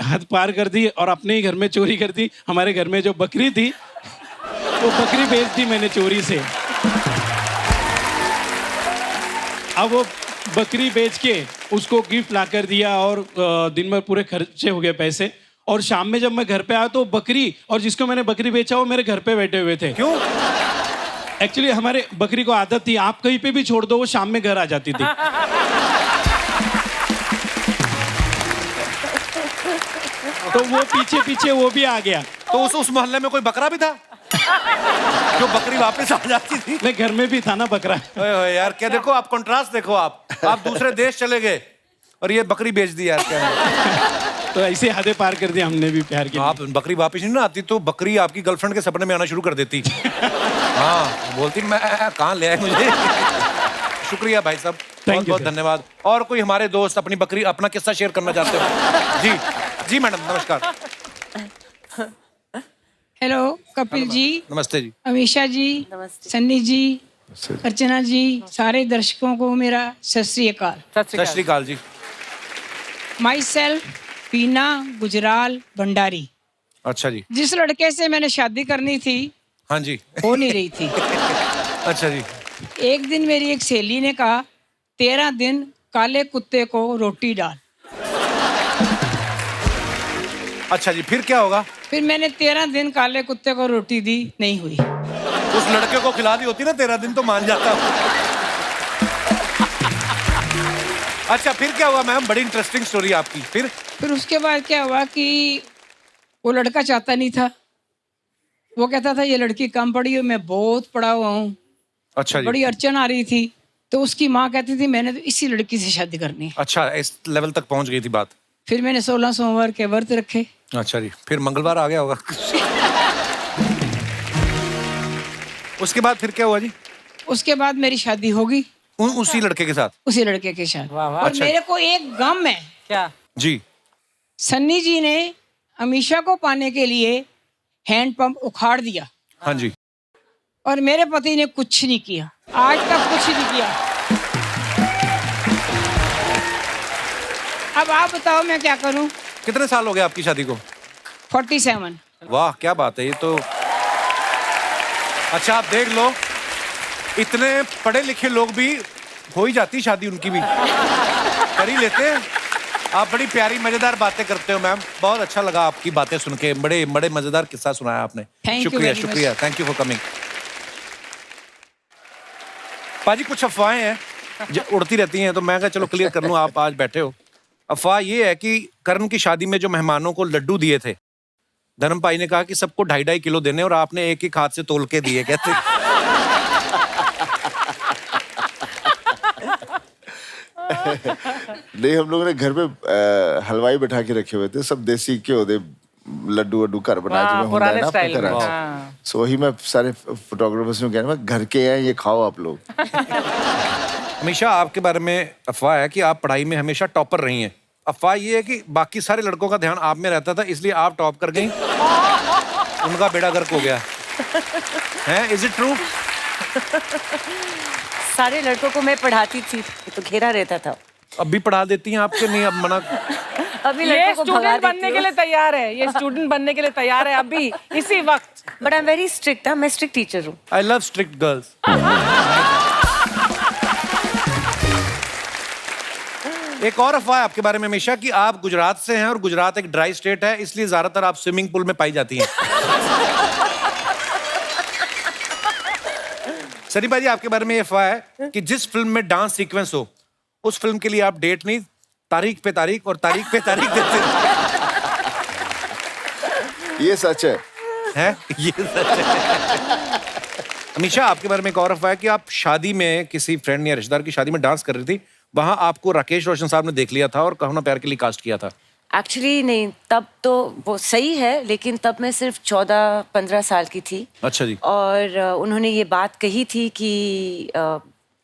N: हद पार कर दी और अपने ही घर में चोरी कर दी। हमारे घर में जो बकरी थी वो बकरी बेच दी मैंने चोरी से। अब वो बकरी बेच के उसको गिफ्ट ला कर दिया, और दिन भर पूरे खर्चे हो गए पैसे। और शाम में जब मैं घर पे आया तो बकरी और जिसको मैंने बकरी बेचा वो मेरे घर पे बैठे हुए थे।
A: क्यों?
N: एक्चुअली हमारे बकरी को आदत थी, आप कहीं पे भी छोड़ दो वो शाम में घर आ जाती थी। तो वो पीछे वो भी आ गया।
A: तो उस मोहल्ले में कोई बकरा भी था जो बकरी वापस आ जाती थी?
N: नहीं, घर में भी था ना बकरा।
A: ओए यार, क्या देखो आप कंट्रास्ट देखो। आप दूसरे देश चले गए और ये बकरी बेच दी यार। क्या
N: तो ऐसे हदें पार कर दी हमने भी प्यार के।
A: आप बकरी वापस नहीं ना आती तो बकरी आपकी गर्लफ्रेंड के सपने में आना शुरू कर देती। हाँ, बोलती मैं कहाँ ले आए मुझे। शुक्रिया भाई साहब, बहुत बहुत धन्यवाद। और कोई हमारे दोस्त अपनी बकरी अपना किस्सा शेयर करना चाहते हो? जी मैडम, नमस्कार।
O: हेलो कपिल जी,
A: नमस्ते जी।
O: अमीषा जी, सन्नी जी, अर्चना जी, सारे दर्शकों को मेरा सत श्री अकाल।
A: सत श्री अकाल जी।
O: माई सेल्फ पीना गुजराल भंडारी।
A: अच्छा जी।
O: जिस लड़के से मैंने शादी करनी थी,
A: हाँ जी,
O: हो नहीं रही थी।
A: अच्छा जी।
O: एक दिन मेरी एक सहेली ने कहा 13 दिन काले कुत्ते को रोटी डाल।
A: अच्छा जी, फिर क्या होगा?
O: फिर मैंने 13 दिन काले कुत्ते को रोटी दी, नहीं हुई।
A: उस लड़के को खिला दी होती ना 13 दिन तो मान जाता। अच्छा, फिर क्या हुआ मैम? बड़ी इंटरेस्टिंग स्टोरी आपकी। फिर
O: उसके बाद क्या हुआ कि वो लड़का चाहता नहीं था। वो कहता था ये लड़की कम पढ़ी हो, मैं बहुत पढ़ा हुआ हूँ।
A: अच्छा जी।
O: बड़ी अड़चन आ रही थी, तो उसकी माँ कहती थी मैंने तो इसी लड़की से शादी करनी है।
A: अच्छा, इस लेवल तक पहुंच गई थी बात।
O: फिर मैंने 16 सोमवार के व्रत रखे।
A: अच्छा जी, फिर मंगलवार आ गया होगा। उसके बाद फिर क्या हुआ जी?
O: उसके बाद मेरी शादी होगी
A: उसी लड़के के साथ? उसी लड़के
O: के साथ। और
A: अच्छा।
O: मेरे को एक गम है। क्या?
A: जी।
O: सन्नी जी ने अमीषा को पाने के लिए हैंड पंप उखाड़ दिया।
A: हाँ जी।
O: और मेरे पति ने कुछ नहीं किया, आज तक कुछ नहीं किया। अब आप बताओ मैं क्या करूं?
A: कितने साल हो गए आपकी शादी को?
O: 47।
A: वाह, क्या बात है ये तो। अच्छा, आप देख लो, इतने पढ़े लिखे लोग भी हो ही जाती शादी उनकी भी, कर ही लेते हैं। आप बड़ी प्यारी मजेदार बातें करते हो मैम, बहुत अच्छा लगा आपकी बातें सुन के। बड़े बड़े मजेदार किस्सा सुनाया आपने। शुक्रिया शुक्रिया, थैंक यू फॉर कमिंग। पाजी, कुछ अफवाहें हैं जो उड़ती रहती हैं, तो मैं कहा चलो क्लियर कर लूं, आप आज बैठे हो। अफवाह ये है कि करण की शादी में जो मेहमानों को लड्डू दिए थे, धर्म भाई ने कहा कि सबको 2.5 किलो देने और आपने एक हाथ से तोल के दिए। कहते
C: नहीं, हम लोगों ने घर में हलवाई बैठा के रखे हुए थे, सब देसी घ्यो दे लड्डू वड्डू घर बना
B: हाँ,
C: जो
B: पुराने
C: ना
B: स्टाइल में,
C: हाँ।
B: हाँ।
C: सो वही मैं सारे फोटोग्राफर्स में कह रहा घर के हैं, ये खाओ आप लोग।
A: हमेशा आपके बारे में अफवाह है कि आप पढ़ाई में हमेशा टॉपर रही हैं। अफवाह ये है कि बाकी सारे लड़कों का ध्यान आप में रहता था, इसलिए आप टॉप कर गई, उनका बेड़ा गर्क हो गया है। Is it true?
D: सारे लड़कों को मैं पढ़ाती थी तो घेरा रहता था।
A: अब भी पढ़ा देती हैं आपके? नहीं, अब मना।
D: अभी
B: ये
D: लड़कों को भगा
B: स्टूडेंट
D: देती
B: बनने के
D: हूँ।
B: लिए तैयार है, ये स्टूडेंट बनने के लिए तैयार है अभी इसी वक्त।
D: But I am very strict. मैं स्ट्रिक्ट टीचर हूँ।
A: I love strict girls. एक और अफवाह है आपके बारे में हमेशा कि आप गुजरात से हैं और गुजरात एक ड्राई स्टेट है, इसलिए ज्यादातर आप स्विमिंग पूल में पाई जाती हैं। सनी भाई, आपके बारे में ये अफवाह है कि जिस फिल्म में डांस सीक्वेंस हो उस फिल्म के लिए आप डेट नहीं, तारीख पे तारीख और तारीख पे तारीख देते हैं।
C: ये सच है।
A: हैं? ये सच है। हमेशा आपके बारे में एक और अफवाह है कि आप शादी में किसी फ्रेंड या रिश्तेदार की शादी में डांस कर रही थी, वहां आपको राकेश रोशन साहब ने देख लिया था और कहो ना प्यार के लिए कास्ट किया था।
D: एक्चुअली नहीं, तब तो वो सही है, लेकिन तब मैं सिर्फ 14-15 साल की थी।
A: अच्छा जी।
D: और उन्होंने ये बात कही थी कि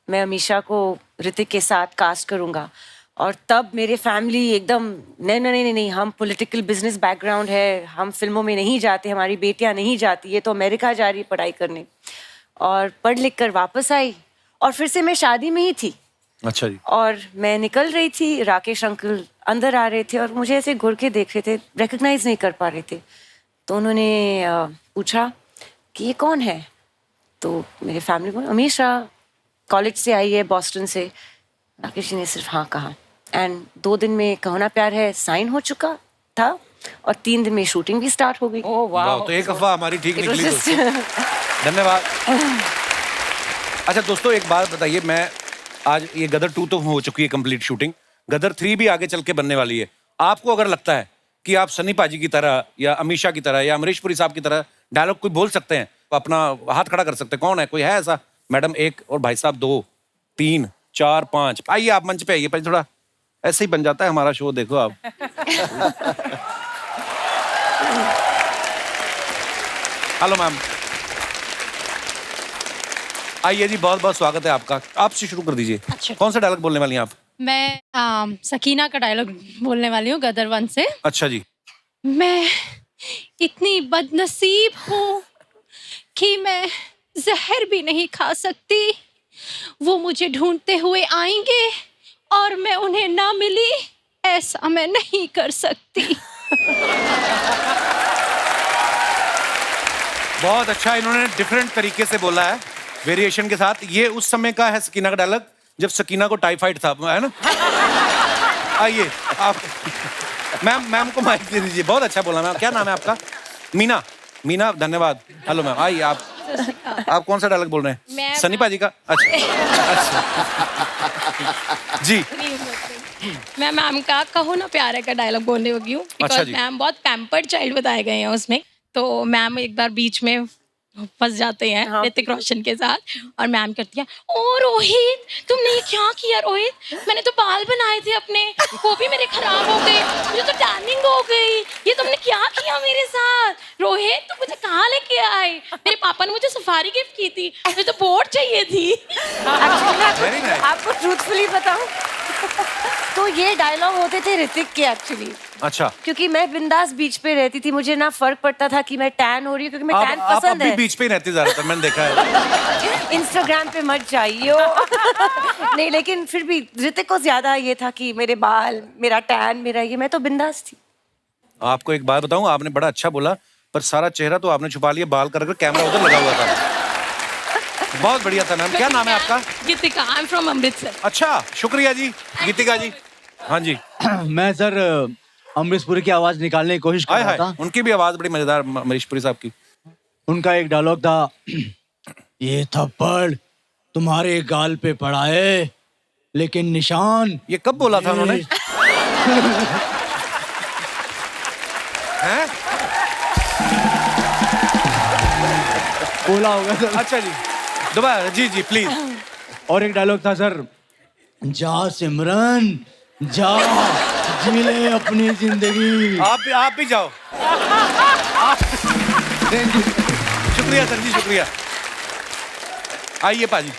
D: मैं अमीषा को ऋतिक के साथ कास्ट करूँगा। और तब मेरे फैमिली एकदम नहीं नहीं नहीं नहीं, हम पॉलिटिकल बिजनेस बैकग्राउंड है, हम फिल्मों में नहीं जाते, हमारी बेटियां नहीं जाती, ये तो अमेरिका जा रही है पढ़ाई करने। और पढ़ लिख कर वापस आई और फिर से मैं शादी में ही थी।
A: अच्छा जी।
D: और मैं निकल रही थी, राकेश अंकल अंदर आ रहे थे और मुझे ऐसे घुर के देख रहे थे, रिकग्नाइज नहीं कर पा रहे थे। तो उन्होंने पूछा कि ये कौन है? तो मेरे फैमिली को, अमीषा कॉलेज से आई है, बॉस्टन से। राकेश जी ने सिर्फ हाँ कहा। एंड 2 दिन में कहो ना प्यार है साइन हो चुका था और 3 दिन में शूटिंग भी स्टार्ट हो गई।
B: ओह वाह,
A: तो एक अफवाह हमारी ठीक निकली दोस्तों। धन्यवाद। अच्छा दोस्तों, एक बात बताइए, मैं आज ये गदर 2 तो हो चुकी है कंप्लीट शूटिंग, गदर 3 भी आगे चल के बनने वाली है। आपको अगर लगता है कि आप सनी पाजी की तरह या अमीषा की तरह या अमरीश पुरी साहब की तरह डायलॉग कोई बोल सकते हैं, तो अपना हाथ खड़ा कर सकते हैं। कौन है? कोई है ऐसा? मैडम 1 और भाई साहब 2, 3, 4, 5। आइए आप मंच पे आइए, पहले थोड़ा ऐसे ही बन जाता है हमारा शो, देखो आप। हेलो मैम, आइए जी, बहुत बहुत स्वागत है आपका। आपसे शुरू कर दीजिए।
P: अच्छा।
A: कौन सा डायलॉग बोलने वाली हैं आप?
P: मैं सकीना का डायलॉग बोलने वाली हूँ, गदर 1 से।
A: अच्छा जी।
P: मैं इतनी बदनसीब हूँ कि मैं जहर भी नहीं खा सकती। वो मुझे ढूंढते हुए आएंगे और मैं उन्हें ना मिली, ऐसा मैं नहीं कर सकती।
A: बहुत अच्छा, इन्होंने डिफरेंट तरीके से बोला है, वेरिएशन के साथ। ये उस समय का है सकीना का डायलॉग जब सकीना को टाइफाइड था, है ना? आइए आप मैम को माइक दे दीजिए। बहुत अच्छा बोला मैम। क्या नाम है आपका? मीना। मीना, धन्यवाद। हेलो मैम, आइए आप कौन सा डायलॉग बोल रहे हैं? सनी पाजी का। अच्छा जी।
P: मैं मैम का कहो ना प्यारे का डायलॉग बोलने लगी हूँ,
A: अच्छा
P: बिकॉज
A: जी।
P: मैम बहुत पैम्पर्ड चाइल्ड बताए गए हैं उसमें। तो मैम एक बार बीच में फंस जाते हैं ऋतिक रोशन के साथ और मैम कहती है, ओ रोहित तुमने ये क्या किया रोहित? मैंने तो बाल बनाए थे अपने, वो भी मेरे खराब हो गए, मुझे तो टैनिंग हो गई, ये तुमने क्या किया मेरे साथ रोहित? तुम मुझे कहाँ लेके आए? मेरे पापा ने मुझे सफारी गिफ्ट की थी, मुझे तो बोट चाहिए थी।
D: आपको ट्रूथफुली बताऊं तो ये डायलॉग होते थे ऋतिक के एक्चुअली।
A: अच्छा।
D: क्योंकि मैं बिंदास बीच पे रहती थी, मुझे ना फर्क पड़ता था कि मैं टैन हो रही हूँ, क्योंकि मैं टैन
A: आप
D: पसंद
A: भी
D: है।
A: बीच पे ही रहती ज्यादातर, मैंने देखा है।
D: इंस्टाग्राम पे मत जाइए। नहीं, लेकिन फिर भी ऋतिक को ज्यादा ये था कि मेरे बाल, मेरा टैन, मेरा ये, मैं तो बिंदास थी।
A: आपको एक बात बताऊं, आपने बड़ा अच्छा बोला, पर सारा चेहरा तो आपने छुपा लिया, बाल कर कैमरा उधर लगा हुआ था। बहुत बढ़िया था मैम। क्या नाम है आपका?
P: गीतिका, आई एम फ्रॉम अमृतसर।
A: अच्छा, शुक्रिया जी। गीतिका जी। हाँ जी।
Q: मैं सर अमरीश पुरी की आवाज निकालने की कोशिश कर रहा था।
A: उनकी भी आवाज बड़ी मजेदार, अमरीश पुरी साहब की।
Q: उनका एक डायलॉग था, ये थप्पड़ तुम्हारे गाल पे पड़ा है लेकिन निशान।
A: ये कब बोला था उन्होंने? हैं?
Q: बोला होगा सर।
A: अच्छा जी, दोबारा। जी जी प्लीज।
Q: और एक डायलॉग था सर, जा सिमरन जा, जी ले अपनी जिंदगी।
A: आप भी जाओ। शुक्रिया सर जी, शुक्रिया। आइए पाजी।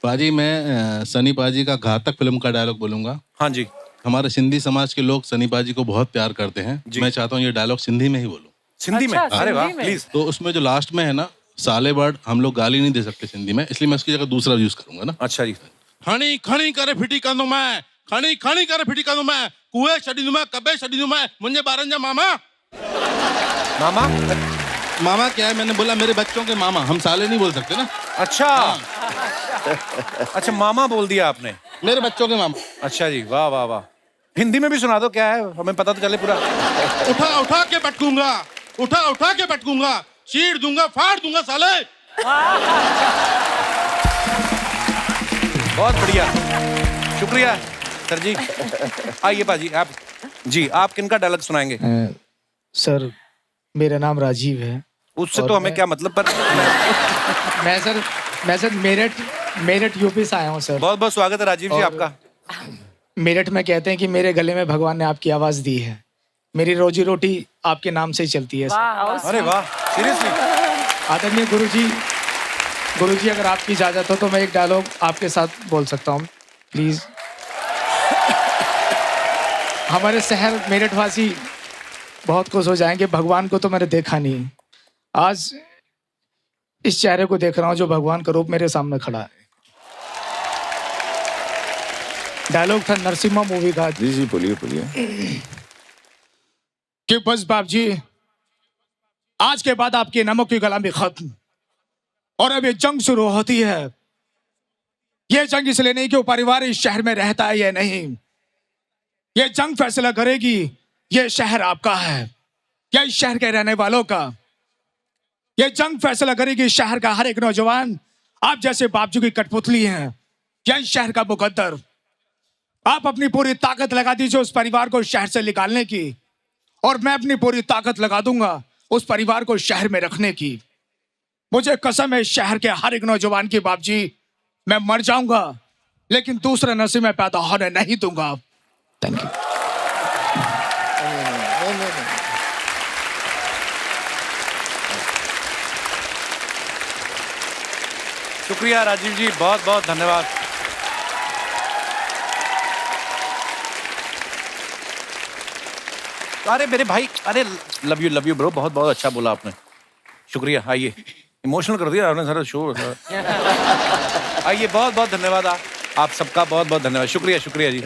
R: पाजी मैं सनी पाजी का घातक फिल्म का डायलॉग बोलूंगा।
A: हाँ जी।
R: हमारे सिंधी समाज के लोग सनी पाजी को बहुत प्यार करते हैं। मैं चाहता हूँ ये डायलॉग सिंधी में ही बोलूं।
A: सिंधी में? अरे वाह, प्लीज।
R: तो उसमें जो लास्ट में है ना, साले बर्ड, हम लोग गाली नहीं दे सकते सिंधी में, इसलिए मैं उसकी जगह दूसरा यूज करूंगा ना।
A: अच्छा जी।
R: खणी खणी करे फिटी कंदो मैं, खणी खणी करे फिटी कंदो मैं, कुए छड़ी दूं मैं, कबे छड़ी दूं मैं, मुझे बारन जा मामा।
A: मामा?
R: मामा क्या है, मैंने बोला मेरे बच्चों के मामा, हम साले नहीं बोल सकते ना।
A: अच्छा। अच्छा, मामा बोल दिया आपने।
R: मेरे बच्चों के मामा।
A: अच्छा जी, वाह वाह वाह। हिंदी में भी सुना दो, क्या है, हमें पता तो चले पूरा।
R: उठा उठा के पटकूंगा, उठा उठा के पटकूंगा, चीर दूंगा, फाड़ दूंगा साले।
A: बहुत बढ़िया, शुक्रिया सर जी। आइए पाजी, आप जी, आप किनका डायलॉग सुनाएंगे?
S: सर मेरा नाम राजीव है।
A: उससे तो हमें क्या मतलब, पर
S: मैं सर मेरठ यूपी से आया हूँ सर।
A: बहुत बहुत स्वागत है राजीव जी आपका।
S: मेरठ में कहते हैं कि मेरे गले में भगवान ने आपकी आवाज दी है, मेरी रोजी रोटी आपके नाम से ही चलती है सर।
A: अरे वाह, सीरियसली।
S: आदरणीय गुरुजी अगर आपकी इजाजत हो तो मैं एक डायलॉग आपके साथ बोल सकता हूँ प्लीज। हमारे शहर मेरठ वासी बहुत खुश हो जाएंगे। भगवान को तो मैंने देखा नहीं, आज इस चेहरे को देख रहा हूँ जो भगवान का रूप मेरे सामने खड़ा है। डायलॉग था नरसिम्हा मूवी का।
C: जी जी, बोलिए बोलिए।
S: कि बस बाप जी, आज के बाद आपकी नमक की गुलामी खत्म और अब ये जंग शुरू होती है। ये जंग इसलिए नहीं कि वो परिवार इस शहर में रहता है या नहीं, ये जंग फैसला करेगी ये शहर आपका है या इस शहर के रहने वालों का। ये जंग फैसला करेगी शहर का हर एक नौजवान आप जैसे बापजू की कठपुतली हैं या इस शहर का मुकद्दर। आप अपनी पूरी ताकत लगा दीजिए उस परिवार को शहर से निकालने की, और मैं अपनी पूरी ताकत लगा दूंगा उस परिवार को शहर में रखने की। मुझे कसम है शहर के हर एक नौजवान की बाप जी, मैं मर जाऊंगा लेकिन दूसरे नसीब में पैदा होने नहीं दूंगा। Thank you.
A: शुक्रिया राजीव जी, बहुत बहुत धन्यवाद। अरे मेरे भाई, अरे लव यू ब्रो, बहुत बहुत अच्छा बोला आपने, शुक्रिया। आइए, इमोशनल कर दिया आपने सारा शो। आइए, बहुत बहुत धन्यवाद आप सबका, बहुत बहुत धन्यवाद, शुक्रिया शुक्रिया जी।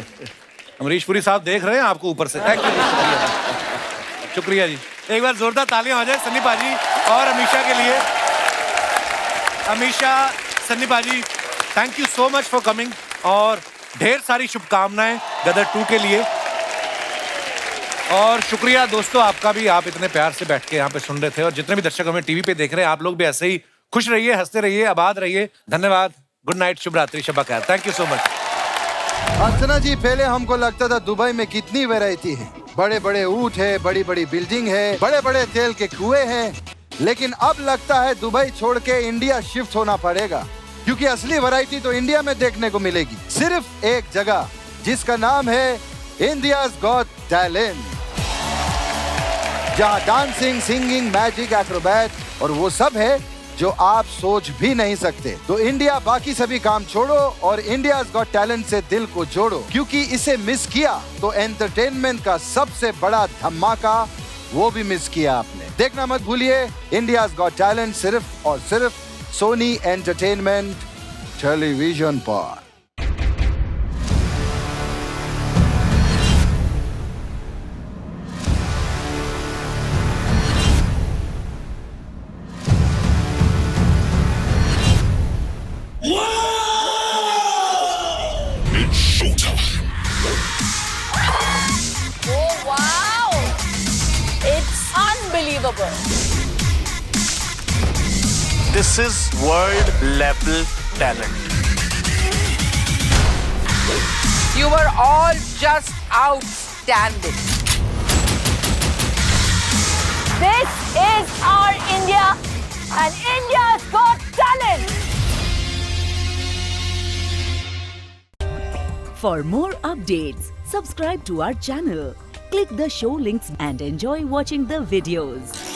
A: अमरीश पुरी साहब देख रहे हैं आपको ऊपर से, थैंक यू, शुक्रिया जी। एक बार जोरदार तालियां हो जाए सन्नी पाजी और अमीशा के लिए। अमीशा, सन्नी पाजी, thank you so much for coming, और ढेर सारी शुभकामनाएं गदर 2 के लिए। और शुक्रिया दोस्तों आपका भी, आप इतने प्यार से बैठ के यहाँ पे सुन रहे थे, और जितने भी दर्शक हमें टीवी पे देख रहे हैं, आप लोग भी ऐसे ही खुश रहिए, हंसते रहिए, आबाद रहिए। धन्यवाद, गुड नाइट, शुभ रात्रि, शब्बा खैर, थैंक यू सो मच।
I: अर्चना जी, पहले हमको लगता था दुबई में कितनी वैरायटी है, बड़े बड़े ऊंट है, बड़ी बड़ी बिल्डिंग है, बड़े बड़े तेल के कुएं हैं, लेकिन अब लगता है दुबई छोड़ के इंडिया शिफ्ट होना पड़ेगा, क्योंकि असली वैरायटी तो इंडिया में देखने को मिलेगी, सिर्फ एक जगह, जिसका नाम है इंडियाज गॉट टैलेंट, जहाँ डांसिंग, सिंगिंग, मैजिक, एक्रोबैट और वो सब है जो आप सोच भी नहीं सकते। तो इंडिया बाकी सभी काम छोड़ो और इंडियाज गॉट टैलेंट से दिल को जोड़ो, क्योंकि इसे मिस किया तो एंटरटेनमेंट का सबसे बड़ा धमाका वो भी मिस किया आपने। देखना मत भूलिए इंडियाज गॉट टैलेंट, सिर्फ और सिर्फ सोनी एंटरटेनमेंट टेलीविजन पर।
T: This is world level talent.
B: You were all just outstanding.
U: This is our India, and India's got talent.
F: For more updates, subscribe to our channel, click the show links and enjoy watching the videos.